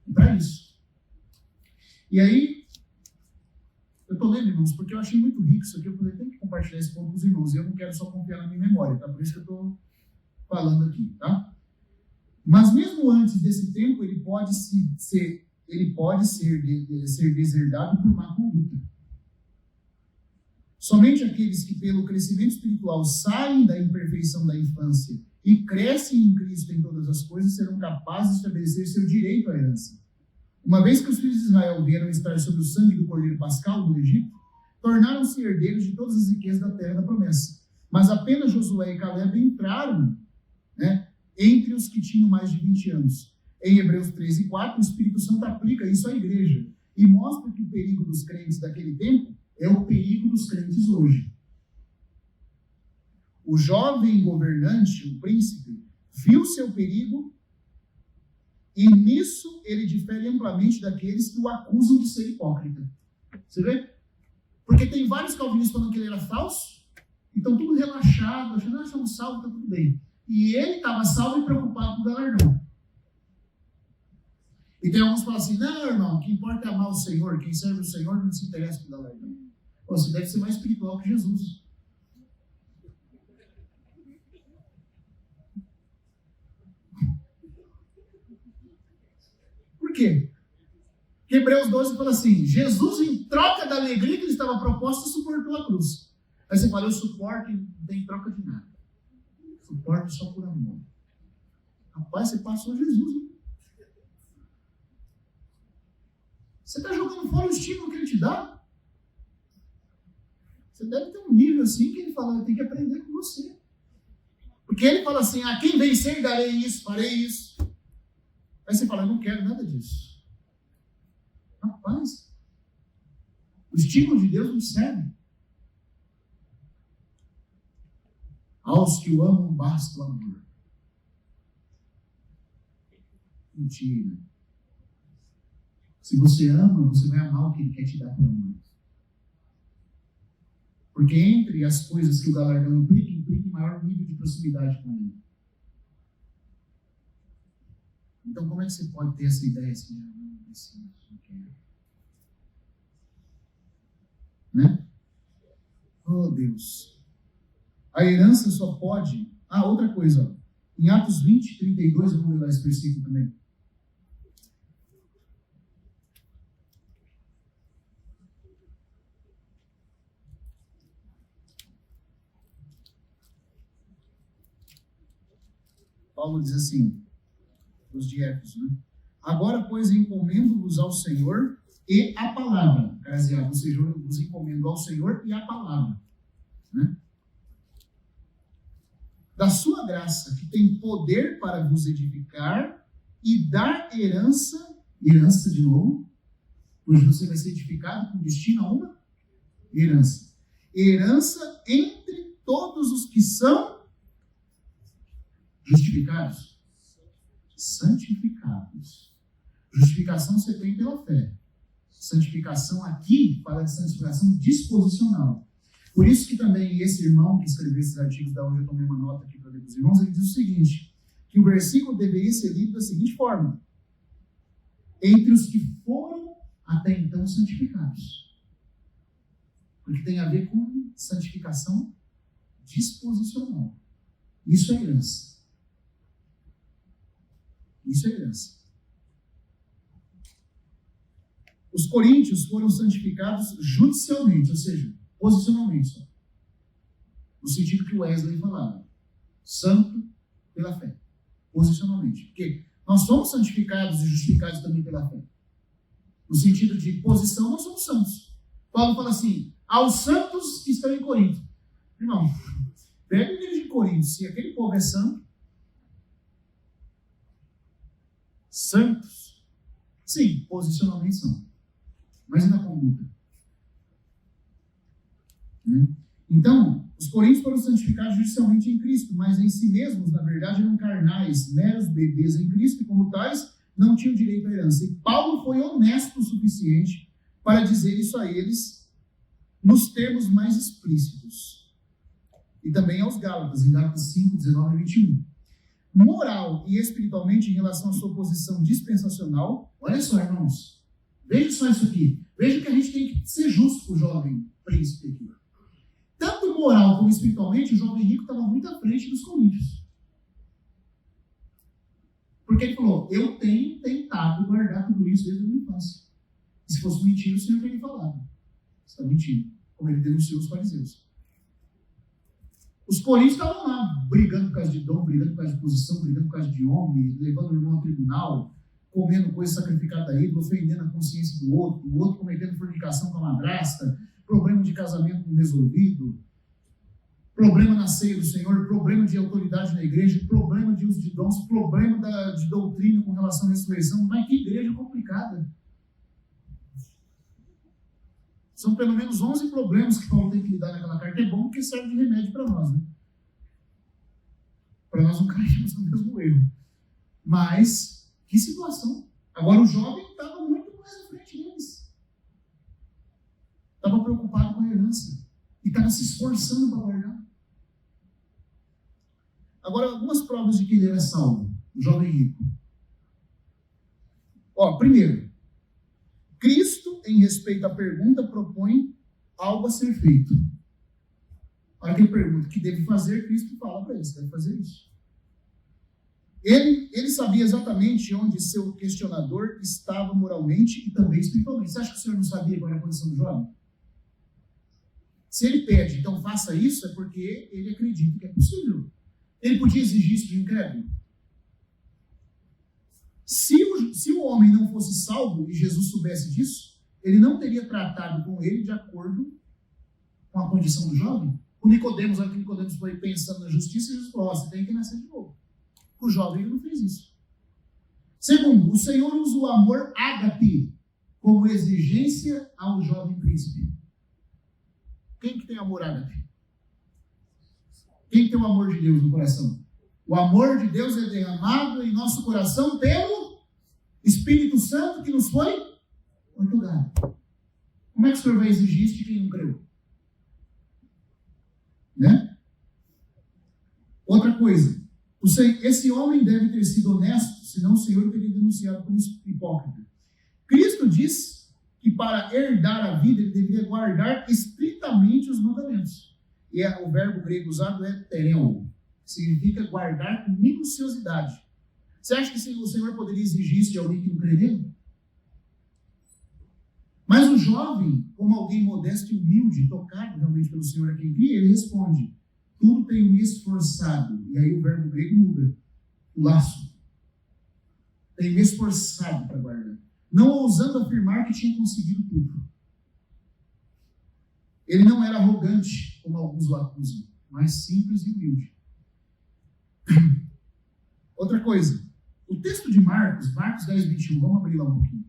É para isso. E aí, eu estou lendo, irmãos, porque eu achei muito rico isso aqui. Eu falei, tem que compartilhar esse ponto com os irmãos. E eu não quero só confiar na minha memória, tá? Por isso que eu estou falando aqui, tá? Mas mesmo antes desse tempo, ele pode ser deserdado por má conduta. Somente aqueles que, pelo crescimento espiritual, saem da imperfeição da infância e crescem em Cristo em todas as coisas, serão capazes de estabelecer seu direito à herança. Uma vez que os filhos de Israel vieram estar sob o sangue do Cordeiro Pascal do Egito, tornaram-se herdeiros de todas as riquezas da terra da promessa. Mas apenas Josué e Caleb entraram, né, entre os que tinham mais de 20 anos. Em Hebreus 13 e 4, o Espírito Santo aplica isso à igreja e mostra que o perigo dos crentes daquele tempo é o perigo dos crentes hoje. O jovem governante, o príncipe, viu seu perigo e nisso ele difere amplamente daqueles que o acusam de ser hipócrita. Você vê? Porque tem vários calvinistas falando que ele era falso, e estão tudo relaxado, achando que somos salvos, está tudo bem. E ele estava salvo e preocupado com o galardão. E tem alguns que falam assim, não, irmão, o que importa é amar o Senhor, quem serve o Senhor não se interessa com o galardão. Você deve ser mais espiritual que Jesus. Por quê? Porque Hebreus 12 fala assim, Jesus, em troca da alegria que lhe estava proposta, suportou a cruz. Aí você fala, eu suporto e não tem troca de nada. Suporto só por amor. Rapaz, você passou Jesus, hein? Você está jogando fora o estímulo que ele te dá? Você deve ter um nível assim que ele fala, eu tenho que aprender com você. Porque ele fala assim, a quem vencer darei isso, farei isso. Aí você fala, eu não quero nada disso. Rapaz, o estímulo de Deus não serve. Aos que o amam basta o amor. Mentira. Se você ama, você vai amar o que ele quer te dar por amor. Porque entre as coisas que o galardão implica maior nível de proximidade com ele. Então, como é que você pode ter essa ideia assim, não preciso, não quero? Né? Oh, Deus. A herança só pode... Ah, outra coisa, ó. Em Atos 20, 32, eu vou ler esse versículo também. Paulo diz assim, os de Éfeso, né? Agora, pois, encomendo-vos ao Senhor e a palavra. Caseado, ou seja, eu vos encomendo ao Senhor e a palavra. Né? Da sua graça, que tem poder para vos edificar e dar herança de novo, pois você vai ser edificado com destino a uma herança. Herança entre todos os que são justificados. Santificados. Justificação você tem pela fé. Santificação aqui fala de santificação disposicional. Por isso que também esse irmão que escreveu esses artigos, da onde eu tomei uma nota aqui para ler para os irmãos, ele diz o seguinte, que o versículo deveria ser lido da seguinte forma: entre os que foram até então santificados. Porque tem a ver com santificação disposicional. Isso é herança. Isso é herança. Os coríntios foram santificados judicialmente, ou seja, posicionalmente só. No sentido que o Wesley falava. Santo pela fé. Posicionalmente. Porque nós somos santificados e justificados também pela fé. No sentido de posição, nós somos santos. Paulo fala assim, aos santos que estão em Corinto. Irmão, pega a igreja de Corinto, se aquele povo é santo, santos, sim, posicionalmente são. Mas e na conduta? Né? Então, os coríntios foram santificados judicialmente em Cristo, mas em si mesmos, na verdade, eram carnais, meros bebês em Cristo, e como tais, não tinham direito à herança. E Paulo foi honesto o suficiente para dizer isso a eles nos termos mais explícitos. E também aos Gálatas, em Gálatas 5, 19 e 21. Moral e espiritualmente, em relação à sua posição dispensacional, olha só, irmãos, veja só isso aqui. Veja que a gente tem que ser justo com o jovem príncipe aqui. Tanto moral como espiritualmente, o jovem rico estava muito à frente dos coríntios. Porque ele falou, eu tenho tentado guardar tudo isso desde a minha infância. E se fosse mentira, o Senhor teria falado. Você está mentindo. Como ele denunciou os fariseus. Os coríntios estavam lá, brigando por causa de dom, brigando por causa de posição, brigando por causa de homem, levando o irmão ao tribunal, comendo coisa sacrificada a ídolo, ofendendo a consciência do outro, o outro cometendo fornicação com a madrasta, problema de casamento não resolvido, problema na ceia do Senhor, problema de autoridade na igreja, problema de uso de dons, problema de doutrina com relação à ressurreição. Mas que igreja complicada! São pelo menos 11 problemas que Paulo tem que lidar naquela carta. É bom porque serve de remédio para nós, né? Para nós não cairmos no mesmo erro. Mas, que situação! Agora o jovem estava muito mais à frente deles. Estava preocupado com a herança. E estava se esforçando para guardar. Agora, algumas provas de que ele era salvo, o jovem rico. Primeiro, Cristo, em respeito à pergunta, propõe algo a ser feito. A hora que ele pergunta o que deve fazer, Cristo fala para ele, você deve fazer isso. Ele sabia exatamente onde seu questionador estava moralmente e também espiritualmente. Você acha que o Senhor não sabia qual era a condição do jovem? Se ele pede, então faça isso, é porque ele acredita que é possível. Ele podia exigir isso de um incrédulo? Se o homem não fosse salvo e Jesus soubesse disso, ele não teria tratado com ele de acordo com a condição do jovem. O Nicodemos, olha que Nicodemos foi pensando na justiça e Jesus falou, você tem que nascer de novo. O jovem não fez isso. Segundo, o Senhor usa o amor ágape como exigência ao jovem príncipe. Quem que tem amor ágape? Quem tem o amor de Deus no coração? O amor de Deus é derramado em nosso coração pelo Espírito Santo que nos foi otorgado. Como é que o Senhor vai exigir isso de quem não creu? Né? Outra coisa. Esse homem deve ter sido honesto, senão o Senhor teria denunciado como hipócrita. Cristo diz que para herdar a vida, ele deveria guardar estritamente os mandamentos. E o verbo grego usado é tereo, que significa guardar com minuciosidade. Você acha que o Senhor poderia exigir isso de alguém que não crê nele? Mas o jovem, como alguém modesto e humilde, tocado realmente pelo Senhor a quem envia, ele responde, tudo tenho me esforçado. E aí o verbo grego muda, o laço. Tenho me esforçado para guardar. Não ousando afirmar que tinha conseguido tudo. Ele não era arrogante, como alguns o acusam, mas simples e humilde. Outra coisa, o texto de Marcos 10, 21, vamos abrir lá um pouquinho.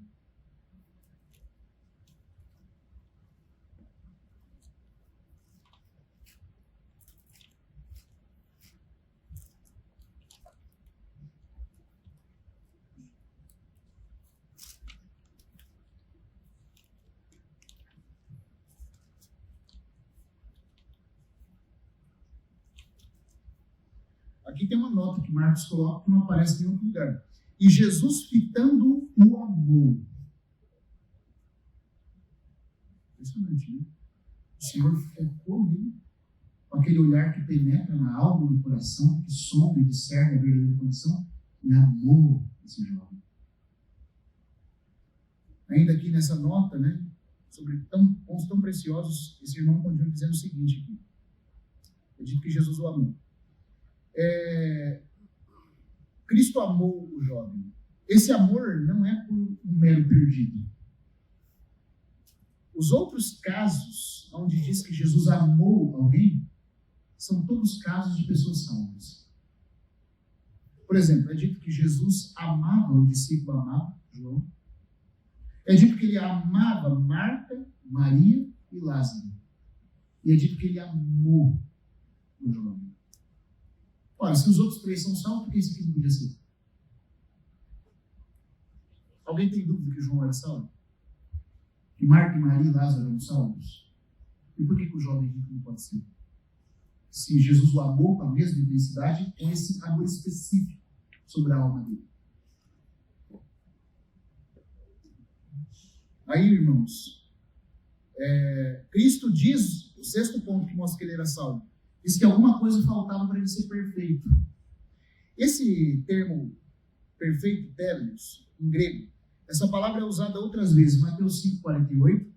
Aqui tem uma nota que Marcos coloca que não aparece em outro lugar. E Jesus fitando o amor. Impressionante, né? O Senhor focou nele, com aquele olhar que penetra na alma e no coração, que sonda e discerne a verdadeira condição, e amou esse jovem. Ainda aqui nessa nota, né, sobre pontos tão preciosos, esse irmão continua dizendo o seguinte aqui. Eu digo que Jesus o amou. Cristo amou o jovem. Esse amor não é por um mero perdido. Os outros casos onde diz que Jesus amou alguém são todos casos de pessoas salvas. Por exemplo, é dito que Jesus amava o discípulo amado, João. É dito que ele amava Marta, Maria e Lázaro. E é dito que ele amou o jovem. Olha, se os outros três são salvos, por que esse aqui não podia ser? Alguém tem dúvida que João era salvo? Que Marta, Maria e Lázaro eram salvos? E por que o jovem rico não pode ser? Se Jesus o amou com a mesma intensidade, com esse amor específico sobre a alma dele. Aí, irmãos, Cristo diz, o sexto ponto que mostra que ele era salvo, diz que alguma coisa faltava para ele ser perfeito. Esse termo perfeito, telos, em grego, essa palavra é usada outras vezes, Mateus 5,48,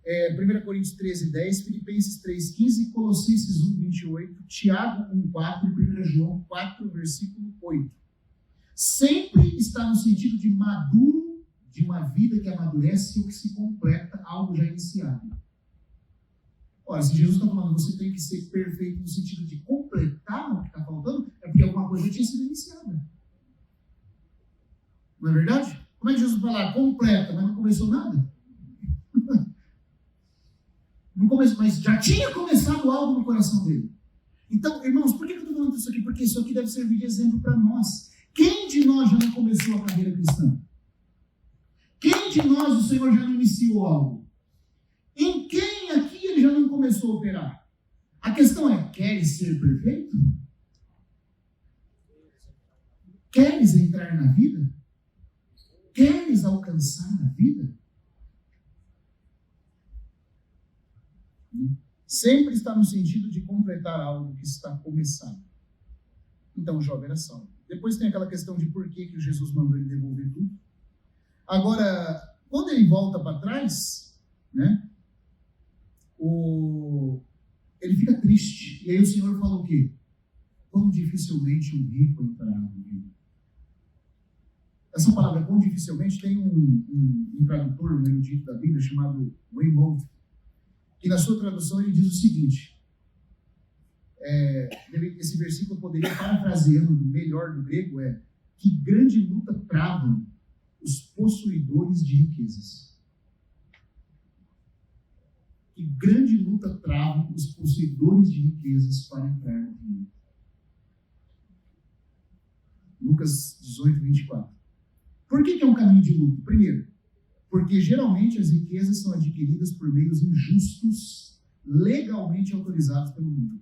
1 Coríntios 13,10, Filipenses 3,15, Colossenses 1,28, Tiago 1,4 e 1 João 4, versículo 8. Sempre está no sentido de maduro, de uma vida que amadurece ou que se completa algo já iniciado. Ora, se Jesus está falando que você tem que ser perfeito no sentido de completar o que está faltando, é porque alguma coisa já tinha sido iniciada. Não é verdade? Como é que Jesus vai lá? Completa, mas não começou nada? Não começou, mas já tinha começado algo no coração dele. Então, irmãos, por que eu estou falando isso aqui? Porque isso aqui deve servir de exemplo para nós. Quem de nós já não começou a carreira cristã? Quem de nós o Senhor já não iniciou algo? Em quem aqui ele já não começou a operar? A questão é, queres ser perfeito? Queres entrar na vida? Queres alcançar a vida? Sempre está no sentido de completar algo que está começado. Então o jovem era salvo. Depois tem aquela questão de por que Jesus mandou ele devolver tudo. Agora, quando ele volta para trás, né, ele fica triste. E aí o Senhor fala o quê? Quão dificilmente um rico entrará no reino. Essa palavra, quão dificilmente, tem um tradutor, um erudito da Bíblia, chamado Weymouth, que na sua tradução ele diz o seguinte, esse versículo poderia, parafraseando melhor do grego, que grande luta travam os possuidores de riquezas. Que grande luta travam os possuidores de riquezas para entrar no reino. Lucas 18, 24. Por que é um caminho de luta? Primeiro, porque geralmente as riquezas são adquiridas por meios injustos, legalmente autorizados pelo mundo.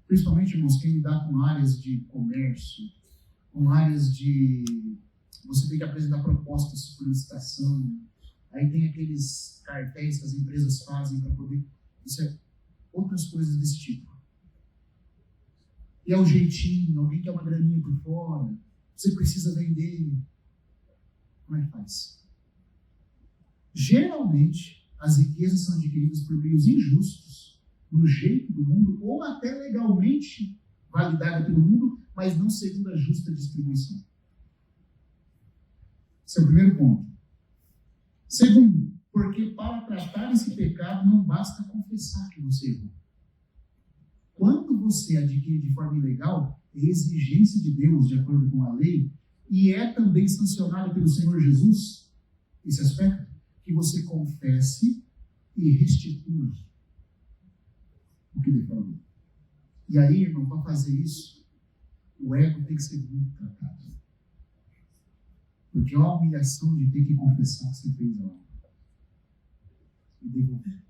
Principalmente, irmãos, quem lidar com áreas de comércio, com áreas de... Você tem que apresentar propostas por licitação, aí tem aqueles cartéis que as empresas fazem para poder... Isso é outras coisas desse tipo. E é o jeitinho, alguém quer uma graninha por fora, você precisa vender. Como é que faz? Geralmente, as riquezas são adquiridas por meios injustos, no jeito do mundo, ou até legalmente validada pelo mundo, mas não segundo a justa distribuição. Esse é o primeiro ponto. Segundo, porque para tratar esse pecado não basta confessar que você errou. Quando você adquire de forma ilegal, é exigência de Deus, de acordo com a lei, e é também sancionado pelo Senhor Jesus, esse aspecto, que você confesse e restitua o que lhe falou. E aí, irmão, para fazer isso, o ego tem que ser muito tratado. Porque é uma humilhação de ter que confessar que você fez algo. E devolver.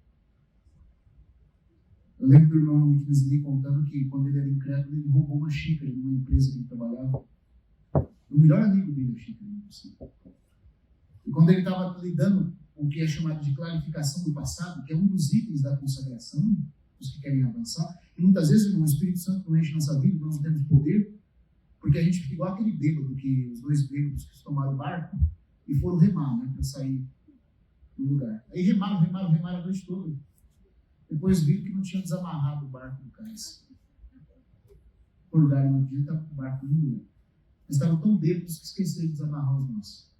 Eu lembro do irmão Witness Lee contando que quando ele era incrédulo, ele roubou uma xícara em uma empresa que ele trabalhava. O melhor amigo dele, a xícara. E quando ele estava lidando com o que é chamado de clarificação do passado, que é um dos itens da consagração, os que querem avançar, e muitas vezes, irmão, o Espírito Santo não enche nossa vida, nós não temos poder, porque a gente fica igual aquele bêbado, que os dois bêbados que tomaram o barco e foram remar, né, para sair do lugar. Aí remaram a noite toda. Depois viram que não tinham desamarrado o barco do cais. Acordaram no dia, estava com o barco no lugar. Eles estavam tão bêbados que esqueceram de desamarrar os nossos.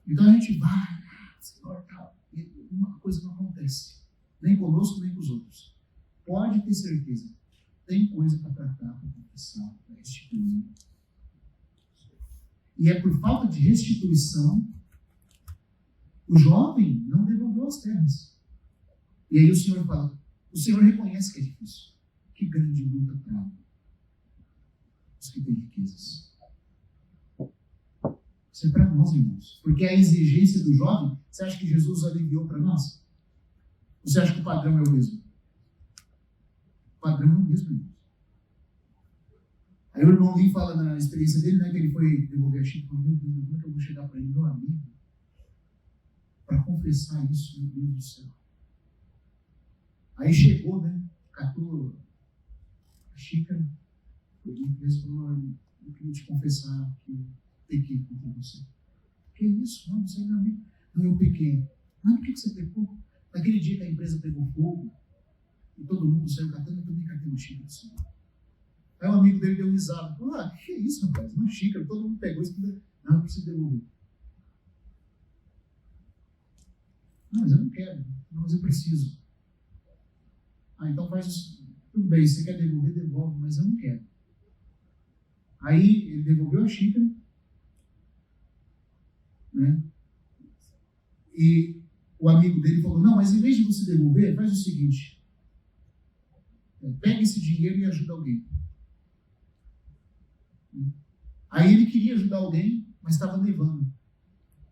Então a gente vai, Senhor, tal. E uma coisa não acontece. Nem conosco, nem com os outros. Pode ter certeza. Tem coisa para tratar, para confessar, para restituir. E é por falta de restituição, o jovem não devolveu as terras. E aí o Senhor fala, o Senhor reconhece que é difícil. Que grande luta trava os que têm riquezas. Isso é para nós, irmãos. Porque a exigência do jovem, você acha que Jesus aliviou para nós? Ou você acha que o padrão é o mesmo? O padrão é o mesmo, irmãos. Aí o irmão Lee fala na experiência dele, né, que ele foi devolver a xícara. Meu Deus, como é que eu vou chegar para ele, meu amigo, para confessar isso, meu Deus do céu? Aí chegou, né, catou a xícara, ele falou, eu queria te confessar que eu pequei contra você. Que isso? Não, você é meu amigo. Não, eu pequei. Mas por que você pecou? Naquele dia que a empresa pegou fogo e todo mundo saiu catando, eu também catei uma xícara do Senhor. Aí um amigo dele deu risada. Falou, que é isso, rapaz? Uma xícara, todo mundo pegou isso. Não, eu preciso devolver. Não, mas eu não quero. Não, mas eu preciso. Então faz isso. Tudo bem, você quer devolver, devolve, mas eu não quero. Aí ele devolveu a xícara, né? E o amigo dele falou, não, mas em vez de você devolver, faz o seguinte, pega esse dinheiro e ajuda alguém. Aí ele queria ajudar alguém, mas estava nevando.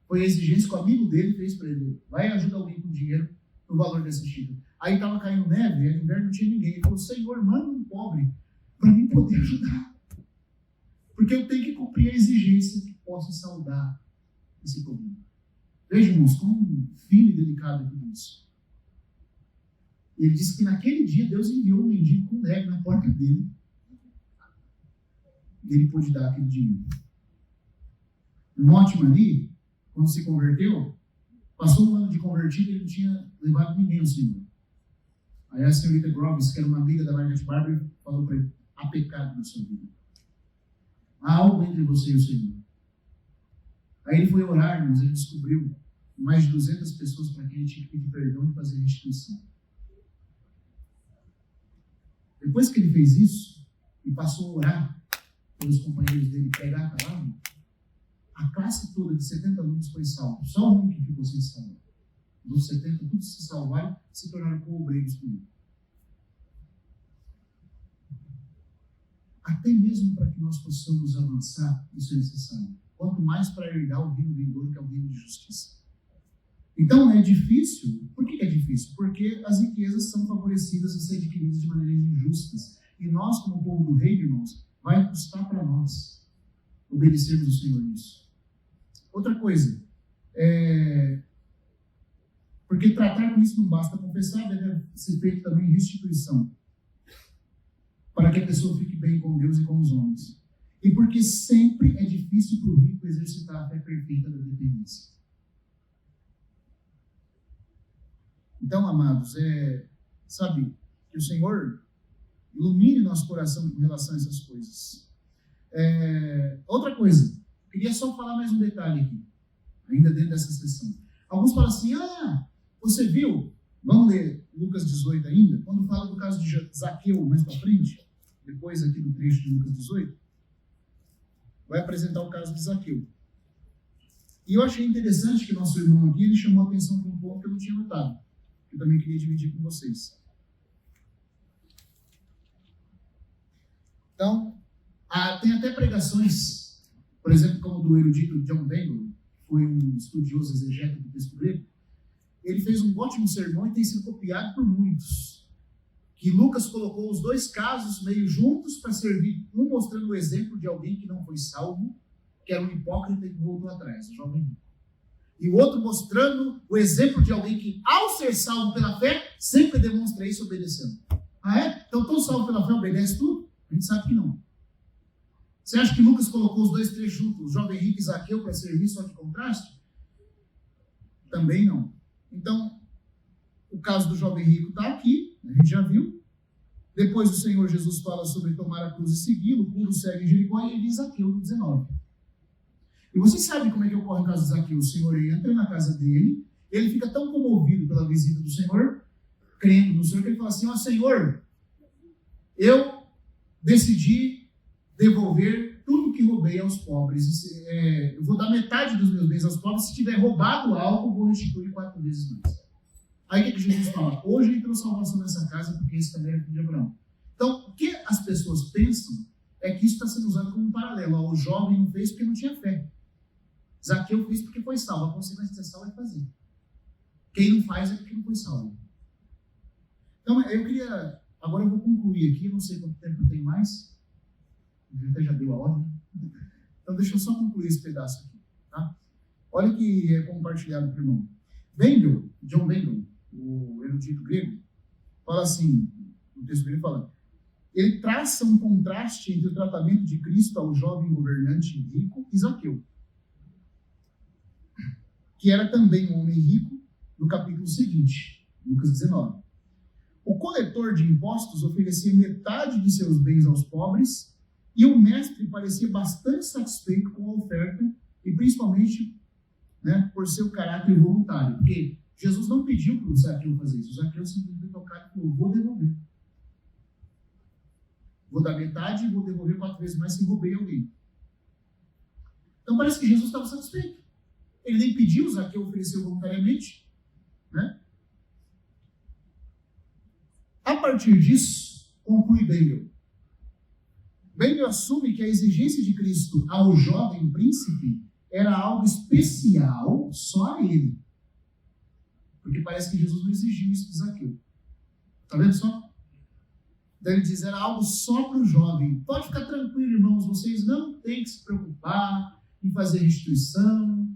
Foi a exigência que o amigo dele fez para ele, vai ajudar alguém com dinheiro no valor dessa xícara. Aí estava caindo neve, e no inverno não tinha ninguém. Ele falou, Senhor, manda um pobre para mim poder ajudar. Porque eu tenho que cumprir a exigência que possa saudar esse problema. Veja, irmãos, como fino e delicado é tudo isso. Ele disse que naquele dia Deus enviou um mendigo com neve na porta dele. E ele pôde dar aquele dinheiro. O Mortimer ali, quando se converteu, passou um ano de convertido e ele não tinha levado ninguém ao Senhor. Aí a senhorita Groves, que era uma amiga da Margaret Barber, falou para ele, há pecado na sua vida. Há algo entre você e o Senhor. Aí ele foi orar, irmãos, ele descobriu mais de 200 pessoas para quem ele tinha que pedir perdão e fazer restituição. Depois que ele fez isso, e passou a orar pelos companheiros dele, pregar a palavra, a classe toda de 70 alunos foi salva. Só um que ficou sem salvar. Dos 70, todos se salvaram, se tornaram co-obreiros comigo. Até mesmo para que nós possamos avançar, isso é necessário. Quanto mais para herdar o reino vindouro, que é o reino de justiça. Então, é difícil. Por que é difícil? Porque as riquezas são favorecidas a ser adquiridas de maneiras injustas. E nós, como povo do reino, irmãos, vai custar para nós obedecermos o Senhor nisso. Outra coisa, porque tratar com isso não basta, confessar deve ser feito também restituição, para que a pessoa fique bem com Deus e com os homens. E porque sempre é difícil para o rico exercitar a fé perfeita da dependência. Então, amados, sabe, que o Senhor ilumine nosso coração com relação a essas coisas. Outra coisa, queria só falar mais um detalhe aqui, ainda dentro dessa sessão. Alguns falam assim, você viu? Vamos ler Lucas 18 ainda, quando fala do caso de Zaqueu mais para frente, depois aqui do trecho de Lucas 18, vai apresentar o caso de Zaqueu. E eu achei interessante que nosso irmão aqui, ele chamou a atenção para um ponto que eu não tinha notado, que eu também queria dividir com vocês. Então, tem até pregações, por exemplo, como do erudito John Bengal, que foi um estudioso exegeta do texto grego. ele fez um ótimo sermão e tem sido copiado por muitos. Que Lucas colocou os dois casos meio juntos para servir, um mostrando o exemplo de alguém que não foi salvo, que era um hipócrita e que voltou atrás, o jovem rico. E o outro mostrando o exemplo de alguém que, ao ser salvo pela fé, sempre demonstra isso obedecendo. Ah, é? Então, tão salvo pela fé, obedece tudo? A gente sabe que não. Você acha que Lucas colocou os dois trechos juntos, o jovem rico e Zaqueu, para servir só de contraste? Também não. Então, o caso do jovem rico está aqui, a gente já viu. Depois o Senhor Jesus fala sobre tomar a cruz e segui-lo, puro cego em Jericó, e ele diz Zaqueu no 19. E você sabe como é que ocorre o caso de Zaqueu. O Senhor entra na casa dele, ele fica tão comovido pela visita do Senhor, crendo no Senhor, que ele fala assim, ó Senhor, eu decidi devolver tudo que roubei aos pobres. Eu vou dar metade dos meus bens aos pobres, se tiver roubado algo, vou restituir 4 vezes mais. Aí o que Jesus fala? Hoje entrou salvação nessa casa, porque esse também é filho de Abraão. Então, o que as pessoas pensam é que isso está sendo usado como um paralelo. Ó, o jovem não fez porque não tinha fé. Zaqueu fez porque foi salvo. A consequência de ser salvo é fazer. Quem não faz é porque não foi salvo. Então, eu queria... Agora eu vou concluir aqui, não sei quanto tempo tem mais. Até já deu a ordem. Então, deixa eu só concluir esse pedaço aqui. Tá? Olha o que é compartilhado por irmão. John Bengel, o erudito grego, fala assim, o texto dele fala, ele traça um contraste entre o tratamento de Cristo ao jovem governante rico e Zaqueu, que era também um homem rico, no capítulo seguinte, Lucas 19. O coletor de impostos oferecia metade de seus bens aos pobres e o mestre parecia bastante satisfeito com a oferta e principalmente, né, por seu caráter voluntário, porque Jesus não pediu para o Zaqueu fazer isso. O Zaqueu simplesmente tocado e falou, vou devolver. Vou dar metade e vou devolver 4 vezes mais se roubei alguém. Então parece que Jesus estava satisfeito. Ele nem pediu, o Zaqueu ofereceu voluntariamente. Né? A partir disso, conclui Bengel. Bengel assume que a exigência de Cristo ao jovem príncipe era algo especial só a ele. Porque parece que Jesus não exigiu isso de Zaqueu. Está vendo só? Daí ele diz, era algo só para o jovem. Pode ficar tranquilo, irmãos, vocês não têm que se preocupar em fazer restituição,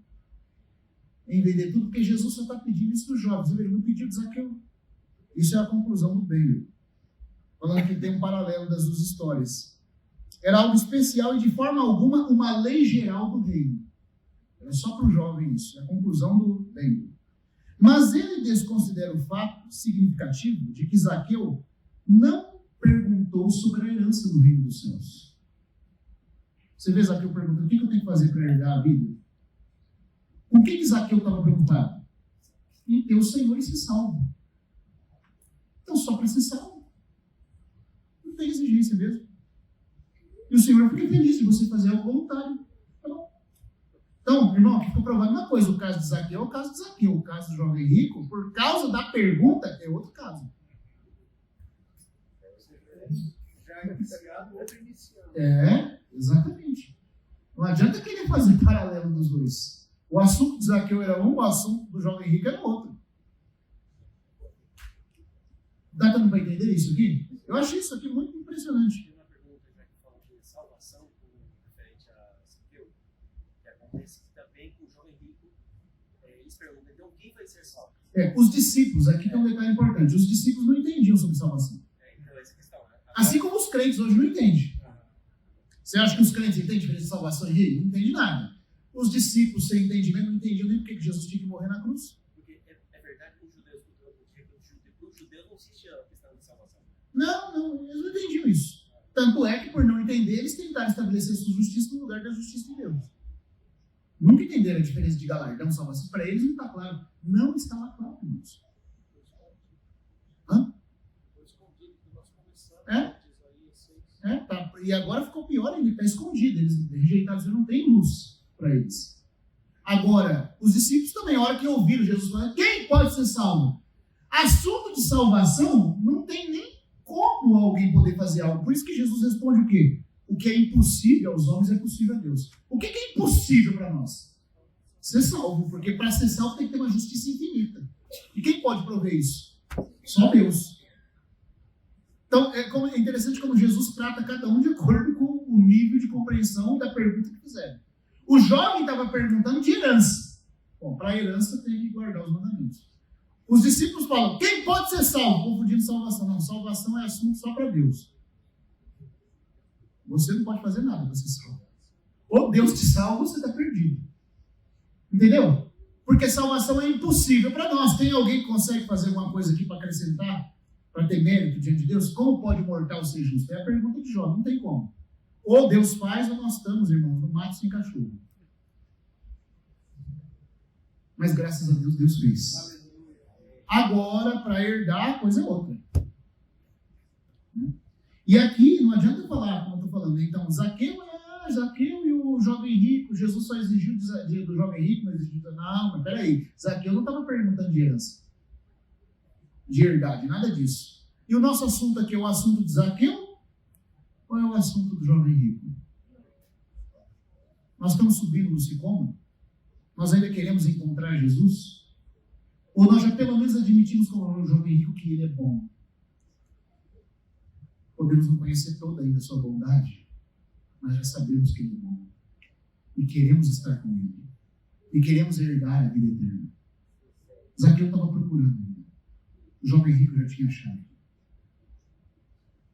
em vender tudo, porque Jesus só está pedindo isso dos jovens. Ele não pediu de Zaqueu. Isso é a conclusão do Bengel. Falando que tem um paralelo das duas histórias. Era algo especial e de forma alguma uma lei geral do reino. Era só para o jovem isso. É a conclusão do Bengel. Mas ele desconsidera o fato significativo de que Zaqueu não perguntou sobre a herança do reino dos céus. Você vê Zaqueu perguntando, o que eu tenho que fazer para herdar a vida? O que Zaqueu estava preocupado? Em ter o Senhor e ser salvo. Então, só para ser salvo. Não tem exigência mesmo. E o Senhor fica feliz de você fazer algo voluntário. Então, irmão, aqui ficou provado uma coisa, o caso de Zaqueu é o caso de Zaqueu, o caso do jovem rico, por causa da pergunta, é outro caso. Já iniciado, outro iniciando. É, exatamente. Não adianta querer fazer paralelo dos dois. O assunto de Zaqueu era um, o assunto do jovem rico era outro. Dá dando para entender isso aqui? Eu achei isso aqui muito impressionante. Tem uma pergunta já que fala de salvação, referente a Zaqueu, que acontece também com o jovem rico. Eles perguntam, então, quem vai ser salvo? Os discípulos, aqui tem um detalhe importante, os discípulos não entendiam sobre salvação. Então, essa questão, né? Assim como os crentes hoje não entendem. Você acha que os crentes entendem a diferença de salvação e rei? Não entendem nada. Os discípulos, sem entendimento, não entendiam nem porque Jesus tinha que morrer na cruz. Porque é verdade que os judeus não existia a questão da salvação. Não, eles não entendiam isso. Tanto é que, por não entender, eles tentaram estabelecer sua justiça no lugar da justiça de Deus. Nunca entenderam a diferença de galardão, salvação. Para eles não está claro. Não estava claro, irmãos. Hã? Tá. E agora ficou pior ainda, está escondido. Eles rejeitaram, não tem luz para eles. Agora, os discípulos também, a hora que ouviram Jesus falando, quem pode ser salvo? Assunto de salvação, não tem nem como alguém poder fazer algo. Por isso que Jesus responde o quê? O que é impossível aos homens é possível a Deus. O que é impossível para nós? Ser salvo, porque para ser salvo tem que ter uma justiça infinita. E quem pode prover isso? Só Deus. Então, é interessante como Jesus trata cada um de acordo com o nível de compreensão da pergunta que fizeram. O jovem estava perguntando de herança. Bom, para a herança tem que guardar os mandamentos. Os discípulos falam, quem pode ser salvo? Confundindo salvação. Não, salvação é assunto só para Deus. Você não pode fazer nada para ser salvo. Ou Deus te salva ou você está perdido. Entendeu? Porque salvação é impossível para nós. Tem alguém que consegue fazer alguma coisa aqui para acrescentar? Para ter mérito diante de Deus? Como pode mortal ser justo? É a pergunta de Jó, não tem como. Ou Deus faz ou nós estamos, irmãos, no mato sem cachorro. Mas graças a Deus, Deus fez. Agora, para herdar, a coisa é outra. E aqui, não adianta falar, como eu estou falando, então, Zaqueu e o jovem rico, Jesus só exigiu do jovem rico, não exigiu, não, mas peraí, Zaqueu não estava perguntando de herança, de herdade, nada disso. E o nosso assunto aqui é o assunto de Zaqueu ou é o assunto do jovem rico? Nós estamos subindo no sicômoro? Nós ainda queremos encontrar Jesus? Ou nós já pelo menos admitimos como o jovem rico que ele é bom? Podemos não conhecer toda ainda a sua bondade, mas já sabemos que ele é bom. E queremos estar com ele. E queremos herdar a vida eterna. Zaqueu estava procurando. O jovem rico já tinha achado.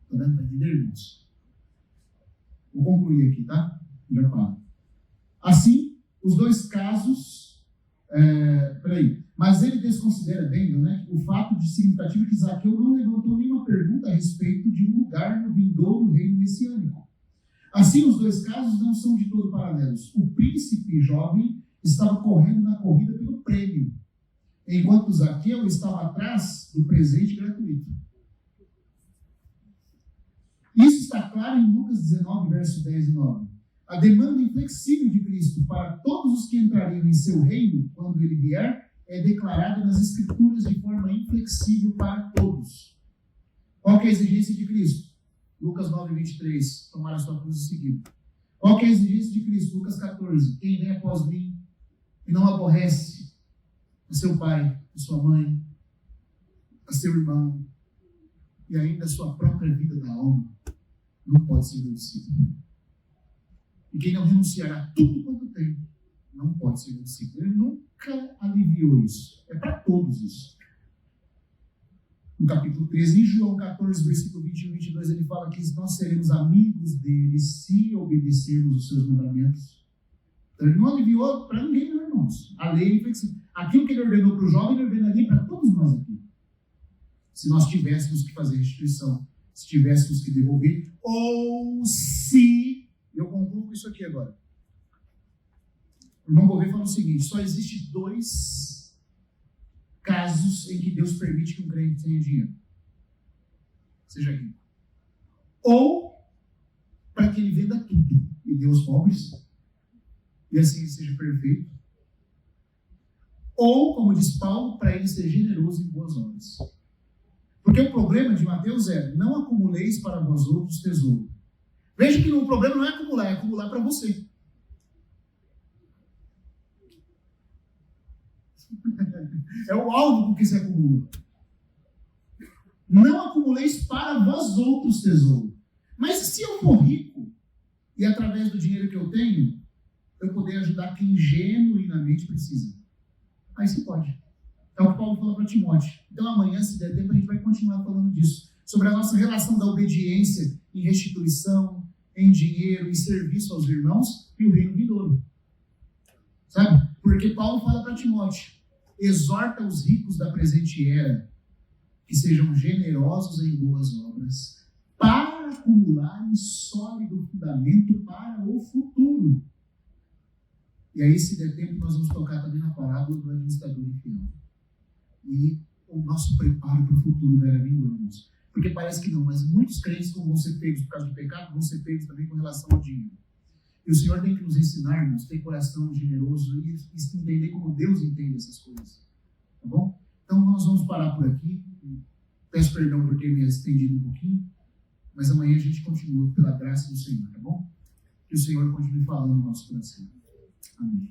Está dando para entender, irmãos? Vou concluir aqui, tá? Já falo. Assim, os dois casos... Mas ele desconsidera bem, né, o fato de significativo que Zaqueu não levantou nenhuma pergunta a respeito de um lugar no vindouro reino messiânico. Assim, os dois casos não são de todo paralelos. O príncipe jovem estava correndo na corrida pelo prêmio, enquanto Zaqueu estava atrás do presente gratuito. Isso está claro em Lucas 19, verso 10 e 9. A demanda inflexível de Cristo para todos os que entrariam em seu reino, quando ele vier, é declarada nas Escrituras de forma inflexível para todos. Qual que é a exigência de Cristo? Lucas 9, 23. Tomar a sua cruz e seguir. Qual que é a exigência de Cristo? Lucas 14. Quem vem após mim e não aborrece a seu pai, a sua mãe, a seu irmão e ainda a sua própria vida da alma, não pode ser meu discípulo. E quem não renunciará a tudo quanto tem, não pode ser meu discípulo. Ele nunca aliviou isso. É para todos isso. No capítulo 13, em João 14, versículo 21 e 22, ele fala que nós seremos amigos dele se obedecermos os seus mandamentos. Então ele não aliviou para ninguém, não, irmãos. A lei é inflexível. Aquilo que ele ordenou para o jovem, ele ordenaria para todos nós aqui. Se nós tivéssemos que fazer restituição, se tivéssemos que devolver, ou se... Eu concluo com isso aqui agora. O irmão Gouveia fala o seguinte: só existe 2 casos em que Deus permite que um crente tenha dinheiro. Seja rico. Ou para que ele venda tudo e dê aos pobres, e assim ele seja perfeito. Ou, como diz Paulo, para ele ser generoso em boas obras. Porque o problema de Mateus é: não acumuleis para vós outros tesouro. Veja que o problema não é acumular para você. É o alvo com que se acumula. Não acumuleis para vós outros tesouro. Mas se eu for rico, e através do dinheiro que eu tenho, eu poder ajudar quem genuinamente precisa, aí você pode. É o que Paulo falou para Timóteo. Então amanhã, se der tempo, a gente vai continuar falando disso. Sobre a nossa relação da obediência em restituição, em dinheiro, em serviço aos irmãos e o reino vindouro. Sabe? Porque Paulo fala para Timóteo: exorta os ricos da presente era que sejam generosos em boas obras, para acumular um sólido fundamento para o futuro. E aí, se der tempo, nós vamos tocar também na parábola do administrador infiel. E o nosso preparo para o futuro da era vindoura, irmãos. Porque parece que não, mas muitos crentes não vão ser pegos por causa do pecado, vão ser pegos também com relação ao dinheiro. E o Senhor tem que nos ensinar, irmãos, ter coração generoso e entender como Deus entende essas coisas. Tá bom? Então nós vamos parar por aqui. Peço perdão por ter me estendido um pouquinho, mas amanhã a gente continua pela graça do Senhor, tá bom? Que o Senhor continue falando no nosso coração. Amém.